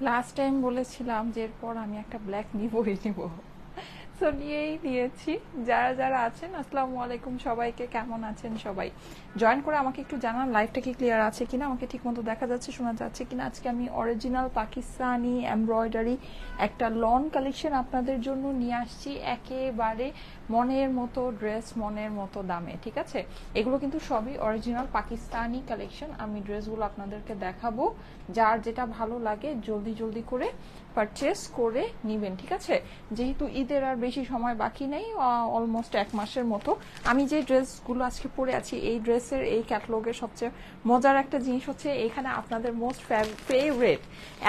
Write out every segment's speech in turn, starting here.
Last time বলেছিলাম যে এরপর আমি একটা ব্ল্যাক নিবই নিব, সো নিয়েই নিয়েছি। যারা যারা আছেন আসসালামু আলাইকুম সবাইকে, কেমন আছেন সবাই? জয়েন করে আমাকে একটু জানান লাইভটা কি ক্লিয়ার আছে কিনা, আমাকে ঠিকমতো দেখা যাচ্ছে শোনা যাচ্ছে কিনা। আজকে আমি অরিজিনাল পাকিস্তানি এমব্রয়ডারি একটা লন কালেকশন আপনাদের জন্য নিয়ে আসছি, একেবারে মনের মতো ড্রেস, মনের মতো দামে। ঠিক আছে, এগুলো কিন্তু সবই অরিজিনাল পাকিস্তানি কালেকশন। আমি ড্রেসগুলো আপনাদেরকে দেখাবো, যার যেটা ভালো লাগে জলদি জলদি করে পারচেস করে নিবেন। ঠিক আছে, যেহেতু ঈদের আর বেশি সময় বাকি নেই, অলমোস্ট 1 মাসের মতো। আমি যে ড্রেসগুলো আজকে পরে আছি, এই ড্রেসের এই ক্যাটালগের সবচেয়ে মজার একটা জিনিস হচ্ছে এখানে আপনাদের মোস্ট ফেভারিট,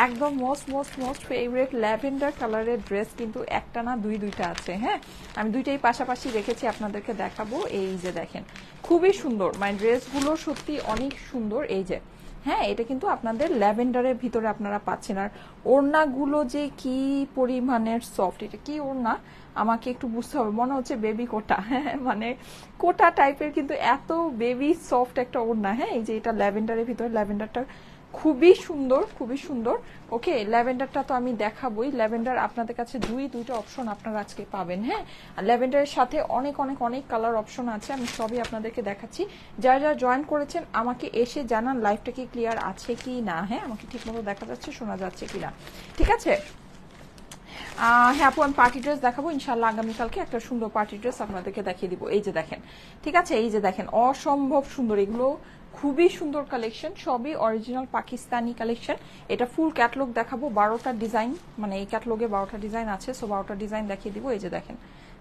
একদম most most most favourite lavender কালারের ড্রেস কিন্তু একটা না দুইটা আছে। হ্যাঁ, আমি দুইটাই পাশাপাশি রেখেছি, আপনাদেরকে দেখাবো। এই যে দেখেন, খুবই সুন্দর, মানে ড্রেসগুলো সত্যি অনেক সুন্দর। এই যে হ্যাঁ, এটা কিন্তু আপনাদের ল্যাভেন্ডারের ভিতরে আপনারা পাচ্ছেন। আর ওড়নাগুলো যে কি পরিমাণের সফট, এটা কি ওড়না আমাকে একটু বুঝতে হবে, মনে হচ্ছে বেবি কোটা। হ্যাঁ, মানে কোটা টাইপের, কিন্তু এত বেবি সফট একটা ওড়না। হ্যাঁ, এই যে এটা ল্যাভেন্ডারের ভিতরে, ল্যাভেন্ডারটা খুবই সুন্দর, খুবই সুন্দর। ওকে, ল্যাভেন্ডারটা তো আমি দেখাবোই। ল্যাভেন্ডার আপনাদের কাছে দুইটা অপশন আপনারা আজকে পাবেন। হ্যাঁ, আর ল্যাভেন্ডারের সাথে অনেক অনেক অনেক কালার অপশন আছে, আমি সবই আপনাদেরকে দেখাচ্ছি। যারা যারা জয়েন করেছেন আমাকে এসে জানান লাইভটা কি ক্লিয়ার আছে কি না। হ্যাঁ, আমাকে ঠিকমতো দেখা যাচ্ছে শোনা যাচ্ছে কি না। ঠিক আছে, হ্যাঁ আপু, আমি পার্টি ড্রেস দেখাবো ইনশাল্লাহ আগামীকালকে। একটা সুন্দর পার্টি ড্রেস আপনাদেরকে দেখিয়ে দিব। এই যে দেখেন, ঠিক আছে, এই যে দেখেন, অসম্ভব সুন্দর এগুলো, খুবই সুন্দর কালেকশন, সবই অরিজিনাল পাকিস্তানি কালেকশন। এটা ফুল ক্যাটলগ দেখাবো, 12টা ডিজাইন, মানে এই ক্যাটলগে 12টা ডিজাইন আছে, সো 12টা ডিজাইন দেখিয়ে দিব। এই যে দেখেন,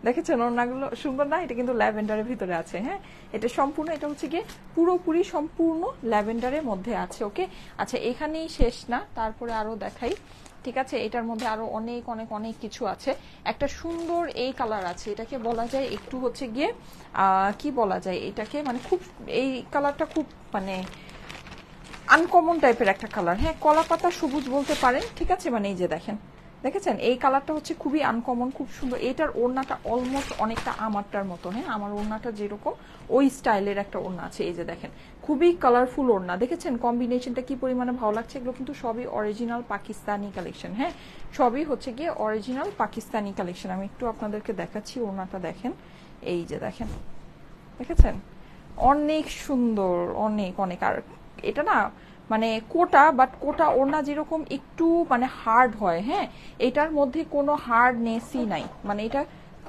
দেখেছেন ওড়নাগুলো সুন্দর না? এটা কিন্তু ল্যাভেন্ডারের ভিতরে আছে। হ্যাঁ, এটা সম্পূর্ণ, এটা হচ্ছে গিয়ে পুরোপুরি সম্পূর্ণ ল্যাভেন্ডারের মধ্যে আছে। ওকে, আচ্ছা এখানেই শেষ না, তারপরে আরো দেখাই। ঠিক আছে, এটার মধ্যে আরো অনেক অনেক অনেক কিছু আছে। একটা সুন্দর এই কালার আছে, এটাকে বলা যায় একটু হচ্ছে গিয়ে কি বলা যায় এটাকে, মানে খুব, এই কালারটা খুব মানে আনকমন টাইপের একটা কালার। হ্যাঁ, কলা পাতা সবুজ বলতে পারেন। ঠিক আছে, মানে এই যে দেখেন, দেখেছেন এই কালারটা হচ্ছে খুবই আনকমন, খুব সুন্দর। এটার ওড়নাটা অলমোস্ট অনেকটা আমারটার মতো। হ্যাঁ, আমার ওড়নাটা যেরকম ওই স্টাইলের একটা ওড়না আছে। এই যে দেখেন, খুবই কালারফুল ওড়না, দেখেছেন কম্বিনেশনটা কি পরিমাণে ভালো লাগছে। এগুলো কিন্তু সবই অরিজিনাল পাকিস্তানি কালেকশন। হ্যাঁ, সবই হচ্ছে গিয়ে অরিজিনাল পাকিস্তানি কালেকশন। আমি একটু আপনাদেরকে দেখাচ্ছি, ওড়নাটা দেখেন। এই যে দেখেন, দেখেছেন অনেক সুন্দর, অনেক অনেক। আর এটা না মানে কোটা, বাট কোটা ওড়না যেরকম একটু মানে হার্ড হয়, হ্যাঁ, এটার মধ্যে কোনো হার্ডনেসই নাই, মানে এটা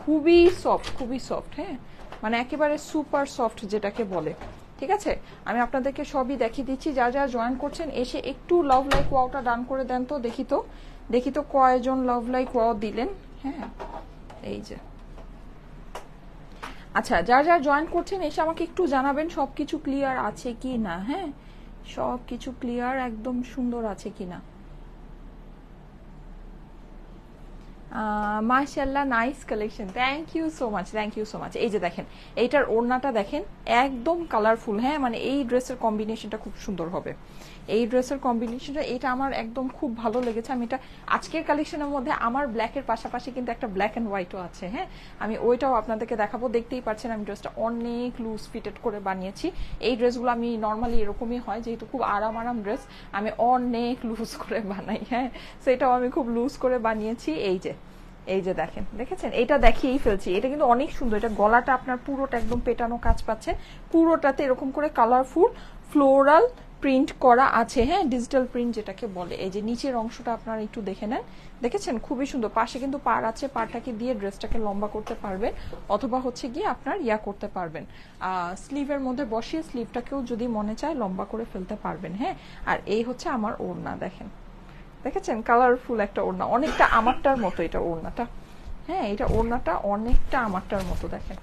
খুবই সফট, খুবই সফট। হ্যাঁ, মানে একেবারে সুপার সফট যেটাকে বলে। ঠিক আছে, আমি আপনাদেরকে সবই দেখিয়ে দিচ্ছি। যারা যারা জয়েন করছেন এসে একটু লাভ লাইক ওয়াওটা ডান করে দেন তো, দেখি তো, দেখি তো কয়জন লাভ লাইক ওয়াও দিলেন। হ্যাঁ, এই যে আচ্ছা, যারা যারা জয়েন করছেন এসে আমাকে একটু জানাবেন সবকিছু ক্লিয়ার আছে কি না। হ্যাঁ, সবকিছু ক্লিয়ার একদম সুন্দর আছে কিনা। মাশাআল্লাহ, nice collection, thank you so much, thank you so much. এই যে দেখেন, এইটার ওড়নাটা দেখেন, একদম কালারফুল। হ্যাঁ, মানে এই ড্রেসের কম্বিনেশনটা খুব সুন্দর হবে, এই ড্রেসের কম্বিনেশনটা, এটা আমার একদম খুব ভালো লেগেছে। আমি এটা আজকের কালেকশনের মধ্যে আমার ব্ল্যাকের পাশাপাশি কিন্তু একটা ব্ল্যাক অ্যান্ড হোয়াইটও আছে। হ্যাঁ, আমি ওইটাও আপনাদেরকে দেখাবো। দেখতেই পাচ্ছেন আমি ড্রেসটা অনেক লুজ ফিটেড করে বানিয়েছি। এই ড্রেসগুলো আমি নর্মালি এরকমই হয়, যেহেতু খুব আরাম আরাম ড্রেস, আমি অনেক লুজ করে বানাই। হ্যাঁ, সেটাও আমি খুব লুজ করে বানিয়েছি। এই যে, এই যে দেখেন, দেখেছেন, এটা দেখিয়েই ফেলছি। এটা কিন্তু অনেক সুন্দর, এটা গলাটা আপনার পুরোটা একদম পেটানো কাজ পাচ্ছে, পুরোটাতে এরকম করে কালারফুল ফ্লোরাল প্রিন্ট করা আছে। হ্যাঁ, ডিজিটাল প্রিন্ট যেটাকে বলে। এই যে নিচের অংশটা আপনারা একটু দেখে নেন, দেখেছেন খুবই সুন্দর। পাশে কিন্তু পাড় আছে, পাড়টাকে দিয়ে ড্রেসটাকে লম্বা করতে পারবেন, অথবা হচ্ছে গিয়ে আপনার ইয়া করতে পারবেন, স্লিভের মধ্যে বসিয়ে স্লিভটাকেও যদি মনে চায় লম্বা করে ফেলতে পারবেন। হ্যাঁ, আর এই হচ্ছে আমার ওড়না, দেখেন, দেখেছেন কালারফুল একটা ওড়না, অনেকটা আমারটার মতো এটা ওড়নাটা। হ্যাঁ, এটা ওড়নাটা অনেকটা আমারটার মতো, দেখেন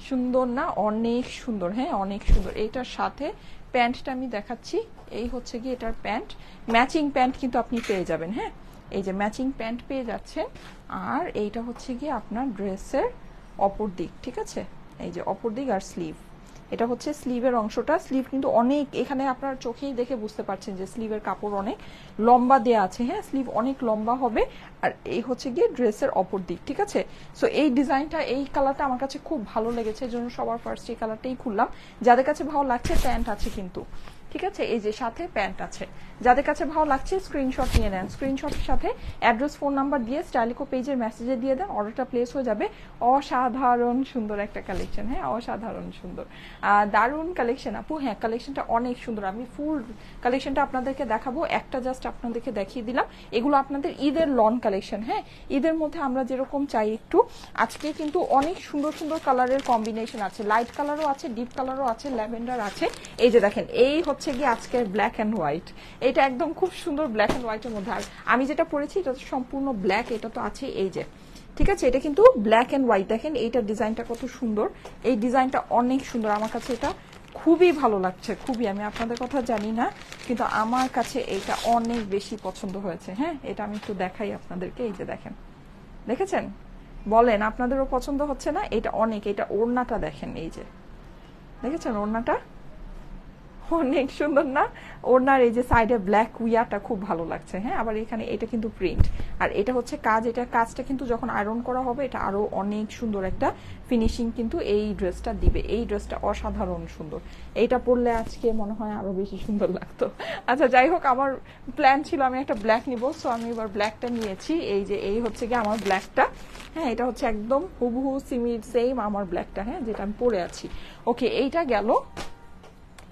সুন্দর না? অনেক সুন্দর। হ্যাঁ, অনেক সুন্দর। এইটার সাথে প্যান্টটা আমি দেখাচ্ছি, এই হচ্ছে গিয়ে এটার প্যান্ট, ম্যাচিং প্যান্ট কিন্তু আপনি পেয়ে যাবেন। হ্যাঁ, এই যে ম্যাচিং প্যান্ট পেয়ে যাচ্ছেন। আর এইটা হচ্ছে গিয়ে আপনার ড্রেসের অপর দিক। ঠিক আছে, এই যে অপর দিক আর স্লিভ, এটা হচ্ছে স্লিভের অংশটা। স্লিভ কিন্তু অনেক, এখানে আপনার চোখেই দেখে বুঝতে পারছেন যে স্লিভের কাপড় অনেক লম্বা দেয়া আছে। হ্যাঁ, স্লিভ অনেক লম্বা হবে। আর এই হচ্ছে গিয়ে ড্রেসের অপর দিক। ঠিক আছে, সো এই ডিজাইনটা, এই কালারটা আমার কাছে খুব ভালো লেগেছে, এই জন্য সবার ফার্স্ট এই কালারটাই খুললাম। যাদের কাছে ভালো লাগছে, প্যান্ট আছে কিন্তু। ঠিক ঠিক আছে, এই যে সাথে প্যান্ট আছে। যাদের কাছে ভালো লাগছে স্ক্রিনশট নিয়ে নেন, স্ক্রিনশটের সাথে অ্যাড্রেস ফোন নাম্বার দিয়ে স্টাইলিকো পেজের মেসেজে দিয়ে দেন, অর্ডারটা প্লেস হয়ে যাবে। অসাধারণ সুন্দর একটা কালেকশন, হ্যাঁ অসাধারণ সুন্দর, দারুণ কালেকশন আপু। হ্যাঁ কালেকশনটা অনেক সুন্দর, আমি ফুল কালেকশনটা আপনাদেরকে দেখাবো, একটা জাস্ট আপনাদেরকে দেখিয়ে দিলাম। এগুলো আপনাদের ঈদের লন কালেকশন, হ্যাঁ ঈদের মধ্যে আমরা যেরকম চাই একটু। আজকে কিন্তু অনেক সুন্দর সুন্দর কালারের কম্বিনেশন আছে, লাইট কালারও আছে, ডিপ কালারও আছে, ল্যাভেন্ডার আছে। এই যে দেখেন এই হচ্ছে গিয়ে আজকের ব্ল্যাক অ্যান্ড হোয়াইট, এটা একদম খুব সুন্দর ব্ল্যাক অ্যান্ড হোয়াইটের মধ্যে। আর আমি যেটা পরেছি এটা তো সম্পূর্ণ ব্ল্যাক, এটা তো আছে এই যে, ঠিক আছে এটা কিন্তু ব্ল্যাক অ্যান্ড হোয়াইট। দেখেন এইটার ডিজাইনটা কত সুন্দর, এই ডিজাইনটা অনেক সুন্দর, আমার কাছে এটা খুবই ভালো লাগছে, খুবই। আমি আপনাদের কথা জানি না, কিন্তু আমার কাছে এটা অনেক বেশি পছন্দ হয়েছে। হ্যাঁ এটা আমি একটু দেখাই আপনাদেরকে, এই যে দেখেন, দেখেছেন, বলেন আপনাদেরও পছন্দ হচ্ছে না? এটা অনেক, এটা ওড়নাটা দেখেন, এই যে দেখেছেন ওড়নাটা অনেক সুন্দর না? ওড়নার এই যে সাইডে ব্ল্যাক উইয়াটা খুব ভালো লাগছে। হ্যাঁ আবার এখানে এটা কিন্তু প্রিন্ট, আর এটা হচ্ছে কাজ, এটা কাজটা কিন্তু যখন আয়রন করা হবে এটা আরো অনেক সুন্দর একটা ফিনিশিং কিন্তু এই ড্রেসটা দিবে। এই ড্রেসটা অসাধারণ সুন্দর, এইটা পরলে আজকে মনে হয় আরো বেশি সুন্দর লাগতো। আচ্ছা যাই হোক, আমার প্ল্যান ছিল আমি একটা ব্ল্যাক নিব, সো আমি এবার ব্ল্যাকটা নিয়েছি। এই যে এই হচ্ছে গিয়ে আমার ব্ল্যাকটা, হ্যাঁ এটা হচ্ছে একদম হুবহু সিমির সেম আমার ব্ল্যাকটা, হ্যাঁ যেটা আমি পরে আছি। ওকে এইটা গেল।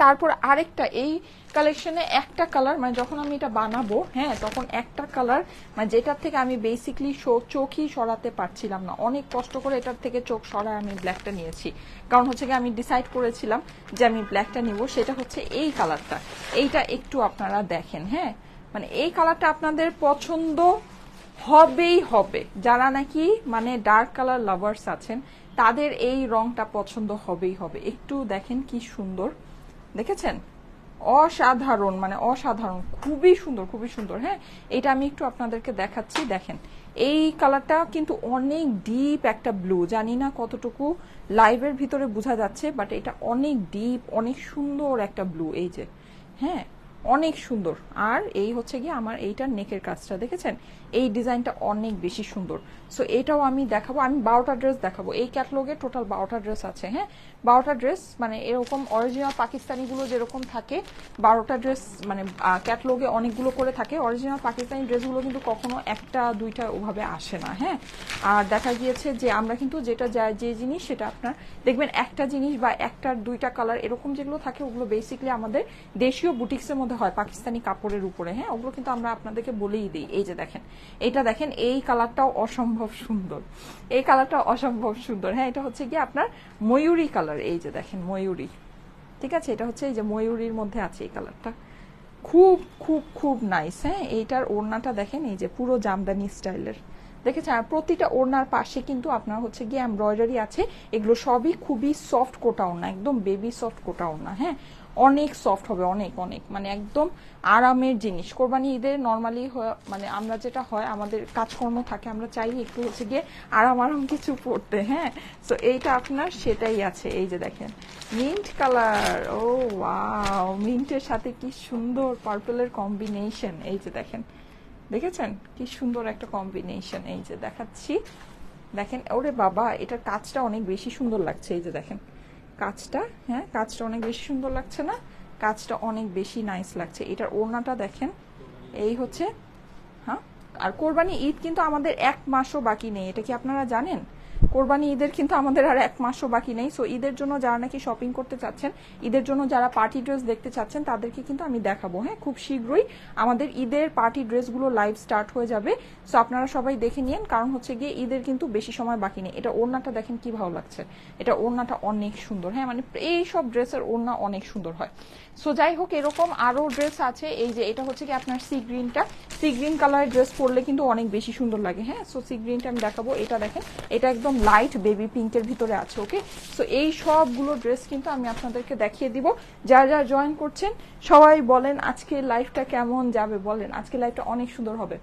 তারপর আরেকটা এই কালেকশনে একটা কালার, মানে যখন আমি এটা বানাবো হ্যাঁ তখন একটা কালার, মানে যেটার থেকে আমি বেসিকলি চোখই সরাতে পারছিলাম না, অনেক কষ্ট করে এটার থেকে চোখ সরায় আমি ব্ল্যাকটা নিয়েছি। কারণ হচ্ছে কি আমি ডিসাইড করেছিলাম যে আমি ব্ল্যাকটা নিব, সেটা হচ্ছে এই কালারটা। এইটা একটু আপনারা দেখেন, হ্যাঁ মানে এই কালারটা আপনাদের পছন্দ হবেই হবে, যারা নাকি মানে ডার্ক কালার লাভার্স আছেন তাদের এই রংটা পছন্দ হবেই হবে। একটু দেখেন কি সুন্দর, দেখেছেন, অসাধারণ, মানে অসাধারণ, খুবই সুন্দর খুবই সুন্দর। হ্যাঁ এটা আমি একটু আপনাদেরকে দেখাচ্ছি, দেখেন এই কালারটা কিন্তু অনেক ডিপ একটা ব্লু, জানি না কতটুকু লাইভের ভিতরে বোঝা যাচ্ছে, বাট এটা অনেক ডিপ অনেক সুন্দর একটা ব্লু, এই যে হ্যাঁ অনেক সুন্দর। আর এই হচ্ছে গিয়ে আমার এইটার নেকের কাজটা দেখেছেন, এই ডিজাইনটা অনেক বেশি সুন্দর। সো এটাও আমি দেখাবো, আমি 12টা ড্রেস দেখাবো এই ক্যাটালগে, টোটাল 12টা ড্রেস আছে। হ্যাঁ 12টা ড্রেস, মানে এরকম অরিজিনাল পাকিস্তানিগুলো যেরকম থাকে 12টা ড্রেস, মানে ক্যাটালগে অনেকগুলো করে থাকে। অরিজিনাল পাকিস্তানি ড্রেসগুলো কিন্তু কখনো একটা দুইটা ওভাবে আসে না। হ্যাঁ আর দেখা গিয়েছে যে আমরা কিন্তু যেটা যে জিনিস সেটা আপনার দেখবেন একটা জিনিস বা একটার দুইটা কালার এরকম যেগুলো থাকে ওগুলো বেসিকলি আমাদের দেশীয় বুটিক্সের মধ্যে হয় পাকিস্তানি কাপড়ের উপরে। হ্যাঁ ওগুলো কিন্তু আমরা আপনাদেরকে বলেই দিই। এই যে দেখেন এটা দেখেন, এই কালারটাও অসম্ভব সুন্দর, এই কালারটা অসম্ভব সুন্দর। হ্যাঁ এটা হচ্ছে গিয়ে আপনার ময়ূরী কালার, এই যে দেখেন ময়ূরী, ঠিক আছে এটা হচ্ছে এই যে ময়ূরীর মধ্যে আছে এই কালারটা, খুব খুব খুব নাইস। হ্যাঁ এইটার ওড়নাটা দেখেন, এই যে পুরো জামদানি স্টাইলের, দেখেছেন, আর প্রতিটা ওড়নার পাশে কিন্তু আপনার হচ্ছে গিয়ে এমব্রয়ডারি আছে। এগুলো সবই খুবই সফট কোটা ওড়না, একদম বেবি সফট কোটা ওড়না। হ্যাঁ অনেক সফট হবে, অনেক অনেক, মানে একদম আরামের জিনিস। কোরবানি ঈদের নর্মালি মানে আমরা যেটা হয় আমাদের কাজকর্ম থাকে, আমরা চাই একটু হচ্ছে গিয়ে আরাম আরাম কিছু পড়তে। হ্যাঁ সো এইটা আপনার সেটাই আছে। এই যে দেখেন মিন্ট কালার, ও ওয়াও, মিন্টের সাথে কি সুন্দর পার্পলের কম্বিনেশন, এই যে দেখেন, দেখেছেন কি সুন্দর একটা কম্বিনেশন। এই যে দেখাচ্ছি, দেখেন ওরে বাবা এটার কাজটা অনেক বেশি সুন্দর লাগছে। এই যে দেখেন কাজটা, হ্যাঁ কাজটা অনেক বেশি সুন্দর লাগছে না? কাজটা অনেক বেশি নাইস লাগছে। এটার ওড়নাটা দেখেন, এই হচ্ছে, হ্যাঁ আর কোরবানি ঈদ কিন্তু আমাদের 1 মাসও বাকি নেই, এটা কি আপনারা জানেন? কোরবানি ঈদের কিন্তু আমাদের আর 1 মাসও বাকি নেই। সো ঈদের জন্য যারা নাকি শপিং করতে চাচ্ছেন, ঈদের জন্য যারা পার্টি ড্রেস দেখতে চাচ্ছেন তাদেরকে কিন্তু আমি দেখাবো। হ্যাঁ খুব শীঘ্রই আমাদের ঈদের পার্টি ড্রেসগুলো লাইভ স্টার্ট হয়ে যাবে। সো আপনারা সবাই দেখে নিন, কারণ হচ্ছে গিয়ে ঈদের কিন্তু বেশি সময় বাকি নেই। এটা ওড়নাটা দেখেন কি ভালো লাগছে, এটা ওড়নাটা অনেক সুন্দর। হ্যাঁ মানে এই সব ড্রেসের ওড়না অনেক সুন্দর হয়। সো যাই হোক এরকম আরো ড্রেস আছে। এই যে এটা হচ্ছে কি আপনার সি গ্রিনটা, সি গ্রিন কালারের ড্রেস পরলে কিন্তু অনেক বেশি সুন্দর লাগে। হ্যাঁ সো সি গ্রিনটা আমি দেখাবো, এটা দেখেন এটা একদম লাইট বেবি পিঙ্কের ভিতরে আছে। ওকে সো এই সবগুলো ড্রেস কিন্তু আমি আপনাদেরকে দেখিয়ে দিব। যারা যারা জয়েন করছেন সবাই বলেন আজকে লাইফটা কেমন যাবে, বলেন আজকে লাইফটা অনেক সুন্দর হবে।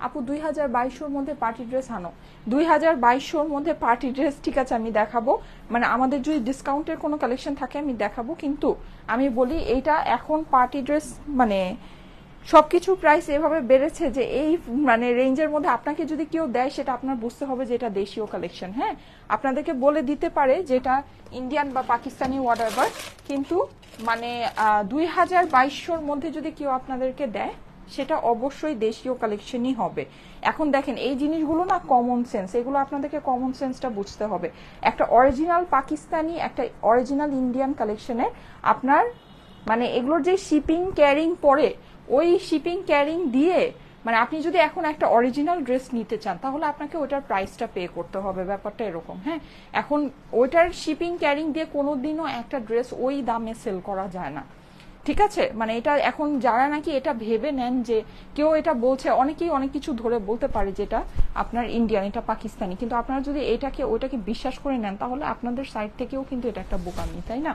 আপু 2022-র মধ্যে পার্টি ড্রেস আনো, 2022-র মধ্যে পার্টি ড্রেস ঠিক আছে আমি দেখাবো, মানে আমাদের যদি ডিসকাউন্টের কোনো কালেকশন থাকে আমি দেখাবো, কিন্তু আমি বলি এইটা এখন পার্টি ড্রেস মানে সবকিছু প্রাইস এভাবে বেড়েছে যে এই মানে রেঞ্জের মধ্যে আপনাকে যদি কেউ দেয় সেটা আপনার বুঝতে হবে যে এটা দেশীয় কালেকশন। হ্যাঁ, আপনাদেরকে বলে দিতে পারে যেটা ইন্ডিয়ান বা পাকিস্তানি হোয়াটএভার, কিন্তু মানে 2022-র মধ্যে যদি কেউ আপনাদেরকে দেয় সেটা অবশ্যই দেশীয় কালেকশনই হবে। এখন দেখেন এই জিনিসগুলো না কমন সেন্স, এগুলো আপনাদেরকে কমন সেন্সটা বুঝতে হবে। একটা অরিজিনাল পাকিস্তানি একটা অরিজিনাল ইন্ডিয়ান কালেকশনের আপনার মানে এগুলোর যে শিপিং ক্যারিং পরে ওই শিপিং ক্যারিং দিয়ে মানে আপনি যদি এখন একটা অরিজিনাল ড্রেস নিতে চান তাহলে আপনাকে ওইটার প্রাইসটা পে করতে হবে, ব্যাপারটা এরকম। হ্যাঁ, এখন ওইটার শিপিং ক্যারিং দিয়ে কোনোদিনও একটা ড্রেস ওই দামে সেল করা যায় না, ঠিক আছে? মানে এটা এখন যারা নাকি এটা ভেবে নেন যে কেউ এটা বলছে, অনেকেই অনেক কিছু ধরে বলতে পারে যেটা আপনার ইন্ডিয়ান এটা পাকিস্তানি, কিন্তু আপনারা যদি এটাকে ওইটাকে বিশ্বাস করে নেন তাহলে আপনাদের সাইড থেকেও কিন্তু এটা একটা বোকামি, তাই না?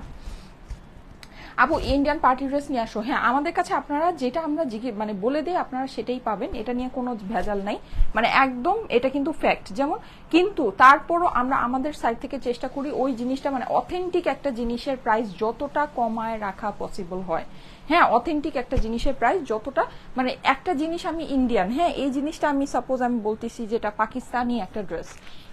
আপু ইন্ডিয়ান পার্টি ড্রেস নিয়ে আসো। হ্যাঁ, আমাদের কাছে আপনারা যেটা আমরা মানে বলে দিই আপনারা সেটাই পাবেন, এটা নিয়ে কোনো ভেজাল নাই, মানে একদম এটা কিন্তু ফ্যাক্ট। যেমন কিন্তু তারপরও আমরা আমাদের সাইড থেকে চেষ্টা করি ওই জিনিসটা মানে অথেন্টিক একটা জিনিসের প্রাইস যতটা কমায় রাখা পসিবল হয়। হ্যাঁ, অথেন্টিক একটা জিনিসের প্রাইস যতটা মানে একটা জিনিস আমি ইন্ডিয়ান, হ্যাঁ এই জিনিসটা আমি সাপোজ আমি বলতেছি যেটা পাকিস্তানি একটা ড্রেস,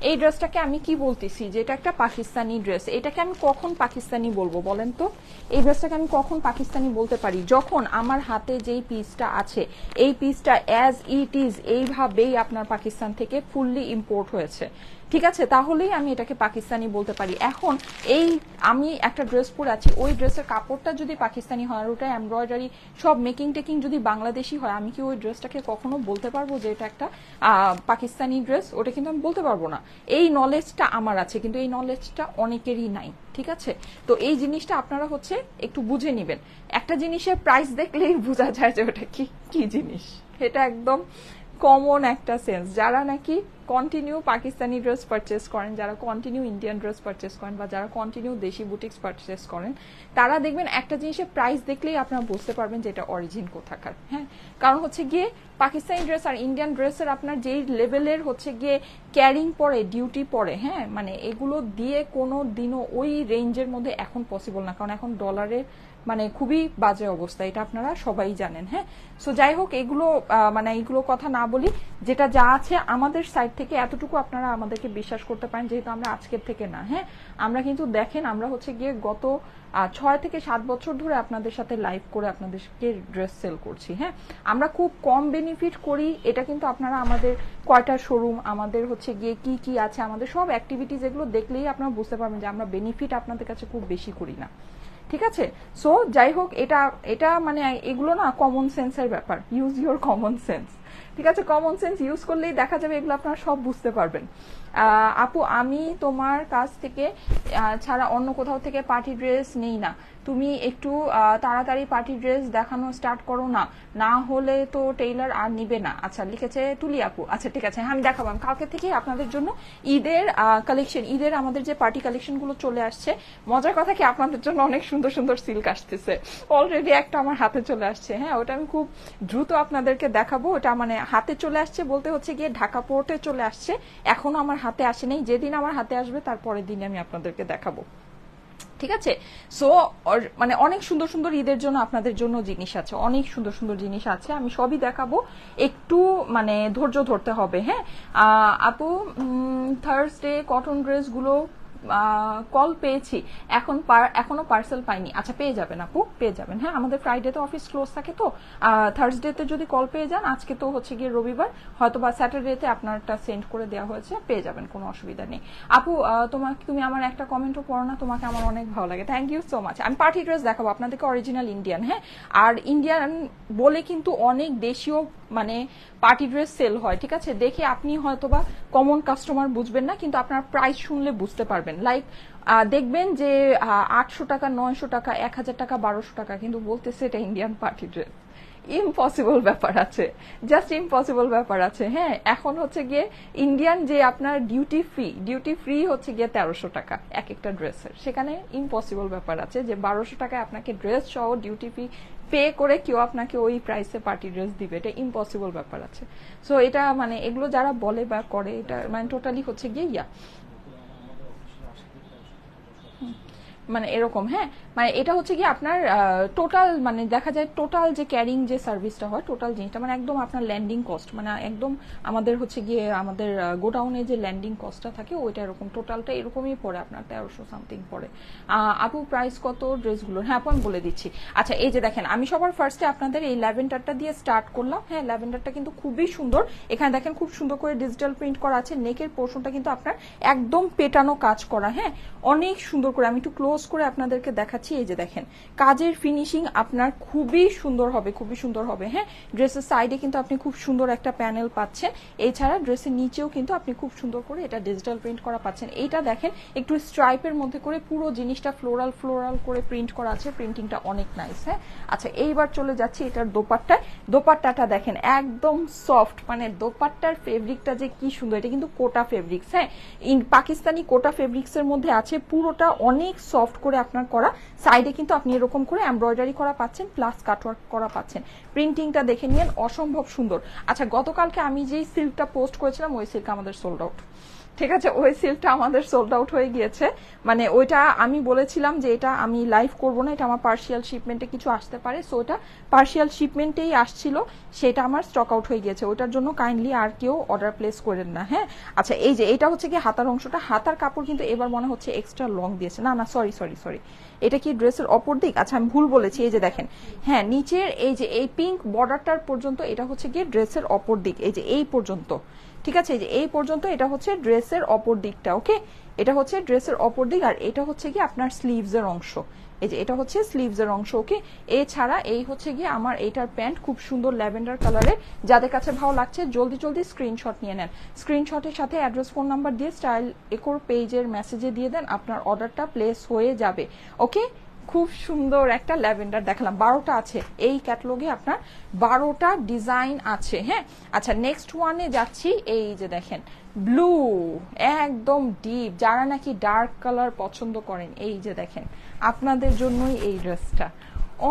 এই ড্রেসটাকে আমি কি বলতেছি যে এটা একটা পাকিস্তানি ড্রেস, এটাকে আমি কখন পাকিস্তানি বলবো বলেন তো? এই ড্রেসটাকে আমি কখন পাকিস্তানি বলতে পারি? যখন আমার হাতে যেই পিসটা আছে এই পিসটা অ্যাজ ইট ইজ এইভাবেই আপনার পাকিস্তান থেকে ফুললি ইম্পোর্ট হয়েছে, ঠিক আছে? তাহলেই আমি এটাকে পাকিস্তানি বলতে পারি। এখন এই আমি একটা ড্রেস পরে আছি, ওই ড্রেসের কাপড়টা যদি পাকিস্তানি হয় আর ওটা এমব্রয়ডারি সব মেকিং টেকিং যদি বাংলাদেশি হয়, আমি কি ওই ড্রেসটাকে কখনো বলতে পারবো যে এটা একটা পাকিস্তানি ড্রেস? ওটা কিন্তু আমি বলতে পারবো না। এই নলেজটা আমার আছে কিন্তু এই নলেজটা অনেকেরই নাই, ঠিক আছে? তো এই জিনিসটা আপনারা হচ্ছে একটু বুঝে নিবেন। একটা জিনিসের প্রাইস দেখলেই বোঝা যায় যে ওটা কি কি জিনিস, এটা একদম কমন একটা সেন্স। যারা নাকি কন্টিনিউ পাকিস্তানি ড্রেস পারচেস করেন, যারা কন্টিনিউ ইন্ডিয়ান ড্রেস পারচেস করেন বা যারা কন্টিনিউ দেশি বুটিক্স পারচেস করেন, তারা দেখবেন একটা জিনিসের প্রাইস দেখলেই আপনারা বুঝতে পারবেন যে এটা অরিজিন কোথাকার। হ্যাঁ, কারণ হচ্ছে গিয়ে পাকিস্তানি ড্রেস আর ইন্ডিয়ান ড্রেসের আপনার যেই লেভেলের হচ্ছে গিয়ে ক্যারিং পরে ডিউটি পরে, হ্যাঁ মানে এগুলো দিয়ে কোনো দিনও ওই রেঞ্জের মধ্যে এখন পসিবল না, কারণ এখন ডলারের মানে খুবই বাজে অবস্থা, এটা আপনারা সবাই জানেন। হ্যাঁ, সো যাই হোক এগুলো মানে এইগুলো কথা না বলি, যেটা যা আছে আমাদের সাইড থেকে এতটুকু আপনারা আমাদেরকে বিশ্বাস করতে পারেন, যেহেতু আমরা আজকের থেকে না। হ্যাঁ, আমরা কিন্তু দেখেন আমরা হচ্ছে গিয়ে গত 6 থেকে 7 বছর ধরে আপনাদের সাথে লাইভ করে আপনাদেরকে ড্রেস সেল করছি। হ্যাঁ, আমরা খুব কম বেনিফিট করি, এটা কিন্তু আপনারা আমাদের কয়টা শোরুম, আমাদের হচ্ছে গিয়ে কি কি আছে, আমাদের সব অ্যাক্টিভিটিস এগুলো দেখলেই আপনারা বুঝতে পারবেন যে আমরা বেনিফিট আপনাদের কাছে খুব বেশি করি না, ঠিক আছে? সো যাই হোক এটা এটা মানে এগুলো না কমন সেন্সের ব্যাপার, ইউজ ইউর কমন সেন্স, ঠিক আছে? কমন সেন্স ইউজ করলেই দেখা যাবে এগুলো আপনারা সব বুঝতে পারবেন। আপু আমি তোমার কাছ থেকে ছাড়া অন্য কোথাও থেকে পার্টি ড্রেস নেই না, তুমি একটু তাড়াতাড়ি পার্টি ড্রেস দেখানো স্টার্ট করো না, না হলে তো টেইলার আর নিবে না। আচ্ছা লিখেছে তুলি আপু, আচ্ছা ঠিক আছে, আমি দেখাবো। আমি কালকে থেকে আপনাদের জন্য ঈদের কালেকশন, ঈদের আমাদের যে পার্টি কালেকশন গুলো চলে আসছে, মজার কথা কি আপনাদের জন্য অনেক সুন্দর সুন্দর সিল্ক আসতেছে, অলরেডি একটা আমার হাতে চলে আসছে। হ্যাঁ, ওটা আমি খুব দ্রুত আপনাদেরকে দেখাবো। ওটা মানে হাতে চলে আসছে বলতে হচ্ছে গিয়ে ঢাকা পোর্টে চলে আসছে, এখনো আমার হাতে আসে নাই, যেদিন আমার হাতে আসবে তারপরের দিনে আমি আপনাদেরকে দেখাবো, ঠিক আছে? সো মানে অনেক সুন্দর সুন্দর ঈদের জন্য আপনাদের জন্য জিনিস আছে, অনেক সুন্দর সুন্দর জিনিস আছে, আমি সবই দেখাবো, একটু মানে ধৈর্য ধরতে হবে। হ্যাঁ আপু, থার্সডে কটন ড্রেসগুলো কল পেয়েছি, এখনো পার্সেল পাইনি। আচ্ছা পেয়ে যাবেন আপু, পেয়ে যাবেন। হ্যাঁ, আমাদের ফ্রাইডে তো অফিস ক্লোজ থাকে, তো থার্সডেতে যদি কল পেয়ে যান, আজকে তো হচ্ছে গিয়ে রবিবার, হয়তো বা স্যাটারডেতে আপনারটা সেন্ড করে দেওয়া হয়েছে, পেয়ে যাবেন, কোনো অসুবিধা নেই। আপু তুমি আমার একটা কমেন্টও পড়ো না, তোমাকে আমার অনেক ভালো লাগে, থ্যাংক ইউ সো মাচ। আমি পার্টি ড্রেস দেখাবো আপনাদেরকে, অরিজিনাল ইন্ডিয়ান। হ্যাঁ, আর ইন্ডিয়ান বলে কিন্তু অনেক দেশীয় মানে পার্টি ড্রেস সেল হয়, ঠিক আছে? দেখে আপনি হয়তোবা কমন কাস্টমার বুঝবেন না, কিন্তু আপনার প্রাইস শুনলে বুঝতে পারবেন। লাইক দেখবেন যে 800 টাকা, 900 টাকা, 1000 টাকা, 1200 টাকা, কিন্তু বলতেছে এটা ইন্ডিয়ান পার্টি ড্রেস। ইম্পসিবল ব্যাপার আছে, জাস্ট ইম্পসিবল ব্যাপার আছে। হ্যাঁ, এখন হচ্ছে গিয়ে ইন্ডিয়ান যে আপনার ডিউটি ফ্রি হচ্ছে গিয়ে 1300 টাকা এক একটা ড্রেসের, সেখানে ইম্পসিবল ব্যাপার আছে যে 1200 টাকায় আপনাকে ড্রেস সহ ডিউটি ফ্রি পে করে কেউ আপনাকে ওই প্রাইসে পার্টি ড্রেস দিবে, এটা ইম্পসিবল ব্যাপার আছে। সো এটা মানে এগুলো যারা বলে বা করে এটা মানে টোটালি হচ্ছে গিয়ে মানে এরকম, হ্যাঁ, মানে এটা হচ্ছে কি আপনার টোটাল, মানে দেখা যায় টোটাল যে ক্যারিং যে সার্ভিসটা হয়, টোটাল জিনিসটা মানে একদম আপনার ল্যান্ডিং কস্ট, মানে একদম আমাদের হচ্ছে গিয়ে আমাদের গোডাউনে যে ল্যান্ডিং কস্টটা থাকে ওইটা এরকম টোটালটা এরকমই পড়ে আপনার 1300 সামথিং পড়ে। আপু প্রাইস কত ড্রেসগুলোর? হ্যাঁ আপু আমি বলে দিচ্ছি। আচ্ছা এই যে দেখেন, আমি সবার ফার্স্টে আপনাদের এই ল্যাভেন্ডারটা দিয়ে স্টার্ট করলাম। হ্যাঁ ল্যাভেন্ডারটা কিন্তু খুবই সুন্দর, এখানে দেখেন খুব সুন্দর করে ডিজিটাল প্রিন্ট করা আছে, নেকের পোর্শনটা কিন্তু আপনার একদম পেটানো কাজ করা, হ্যাঁ অনেক সুন্দর করে। আমি একটু ক্লোজ করে আপনাদেরকে দেখাচ্ছি, এই যে দেখেন কাজের ফিনিশিং আপনার খুবই সুন্দর হবে, খুবই সুন্দর হবে। হ্যাঁ ড্রেসের সাইডে কিন্তু আপনি খুব সুন্দর একটা প্যানেল পাচ্ছেন, এছাড়া ড্রেসের নিচেও কিন্তু আপনি খুব সুন্দর করে এটা ডিজিটাল প্রিন্ট করা পাচ্ছেন। এইটা দেখেন একটু স্ট্রাইপের মধ্যে করে পুরো জিনিসটা ফ্লোরাল ফ্লোরাল করে প্রিন্ট করা আছে, প্রিন্টিংটা অনেক নাইস। হ্যাঁ আচ্ছা এইবার চলে যাচ্ছি এটার দোপাট্টায়। দোপাট্টাটা দেখেন একদম সফট, মানে দোপাট্টার ফেব্রিকটা যে কি সুন্দর, এটা কিন্তু কোটা ফেব্রিক্স, হ্যাঁ পাকিস্তানি কোটা ফেব্রিক্স এর মধ্যে আছে, পুরোটা অনেক সফট করে আপনার করা, সাইডে কিন্তু আপনি এরকম করে এমব্রয়ডারি করা পাচ্ছেন, প্লাস কাটওয়ার্ক করা পাচ্ছেন। প্রিন্টিংটা দেখে নিন অসম্ভব সুন্দর। আচ্ছা গতকালকে আমি যেই সিল্কটা পোস্ট করেছিলাম ওই সিল্ক আমাদের সোল্ড আউট, ঠিক আছে, ওই সিল্কটা আমাদের সোল্ড আউট হয়ে গিয়েছে। মানে ওইটা আমি বলেছিলাম যে এটা আমি লাইভ করব না, এটা আমার পার্সিয়াল শিপমেন্টে কিছু আসতে পারে, সো ওটা পার্সিয়াল শিপমেন্টেই আসছিল, সেটা আমার স্টক আউট হয়ে গিয়েছে, ওটার জন্য কাইন্ডলি আর কেউ অর্ডার প্লেস করেন না। হ্যাঁ আচ্ছা এই যে এটা হচ্ছে কি হাতার অংশটা, হাতার কাপড় কিন্তু এবার মনে হচ্ছে এক্সট্রা লং দিয়েছে, না না সরি সরি সরি, এটা কি ড্রেসের অপর দিক? আচ্ছা আমি ভুল বলেছি, এই যে দেখেন হ্যাঁ নিচের এই যে এই পিঙ্ক বর্ডারটার পর্যন্ত এটা হচ্ছে গিয়ে ড্রেসের অপর দিক, এই যে এই পর্যন্ত, ঠিক আছে, এই যে এই পর্যন্ত এটা হচ্ছে ড্রেসের অপর দিকটা। ওকে এটা হচ্ছে ড্রেসের অপর দিক, আর এটা হচ্ছে কি আপনার স্লিভস এর অংশ, এই যে এটা হচ্ছে স্লিভস এর অংশ। ওকে এছাড়া এই হচ্ছে গিয়ে আমার এইটার প্যান্ট, খুব সুন্দর ল্যাভেন্ডার কালারের, যাদের কাছে ভালো লাগছে জলদি জলদি স্ক্রিনশট নিয়ে নেন, স্ক্রিনশটের সাথে অ্যাড্রেস ফোন নাম্বার দিয়ে স্টাইল একর পেজের মেসেজে দিয়ে দেন, আপনার অর্ডারটা প্লেস হয়ে যাবে। ওকে খুব সুন্দর একটা ল্যাভেন্ডার দেখালাম, 12টা আছে এই ক্যাটালগে, আপনার 12টা ডিজাইন আছে। হ্যাঁ আচ্ছা নেক্সট ওয়ানে যাচ্ছি, এই যে দেখেন ব্লু, একদম ডিপ, যারা নাকি ডার্ক কালার পছন্দ করেন এই যে দেখেন আপনাদের জন্যই এই ড্রেসটা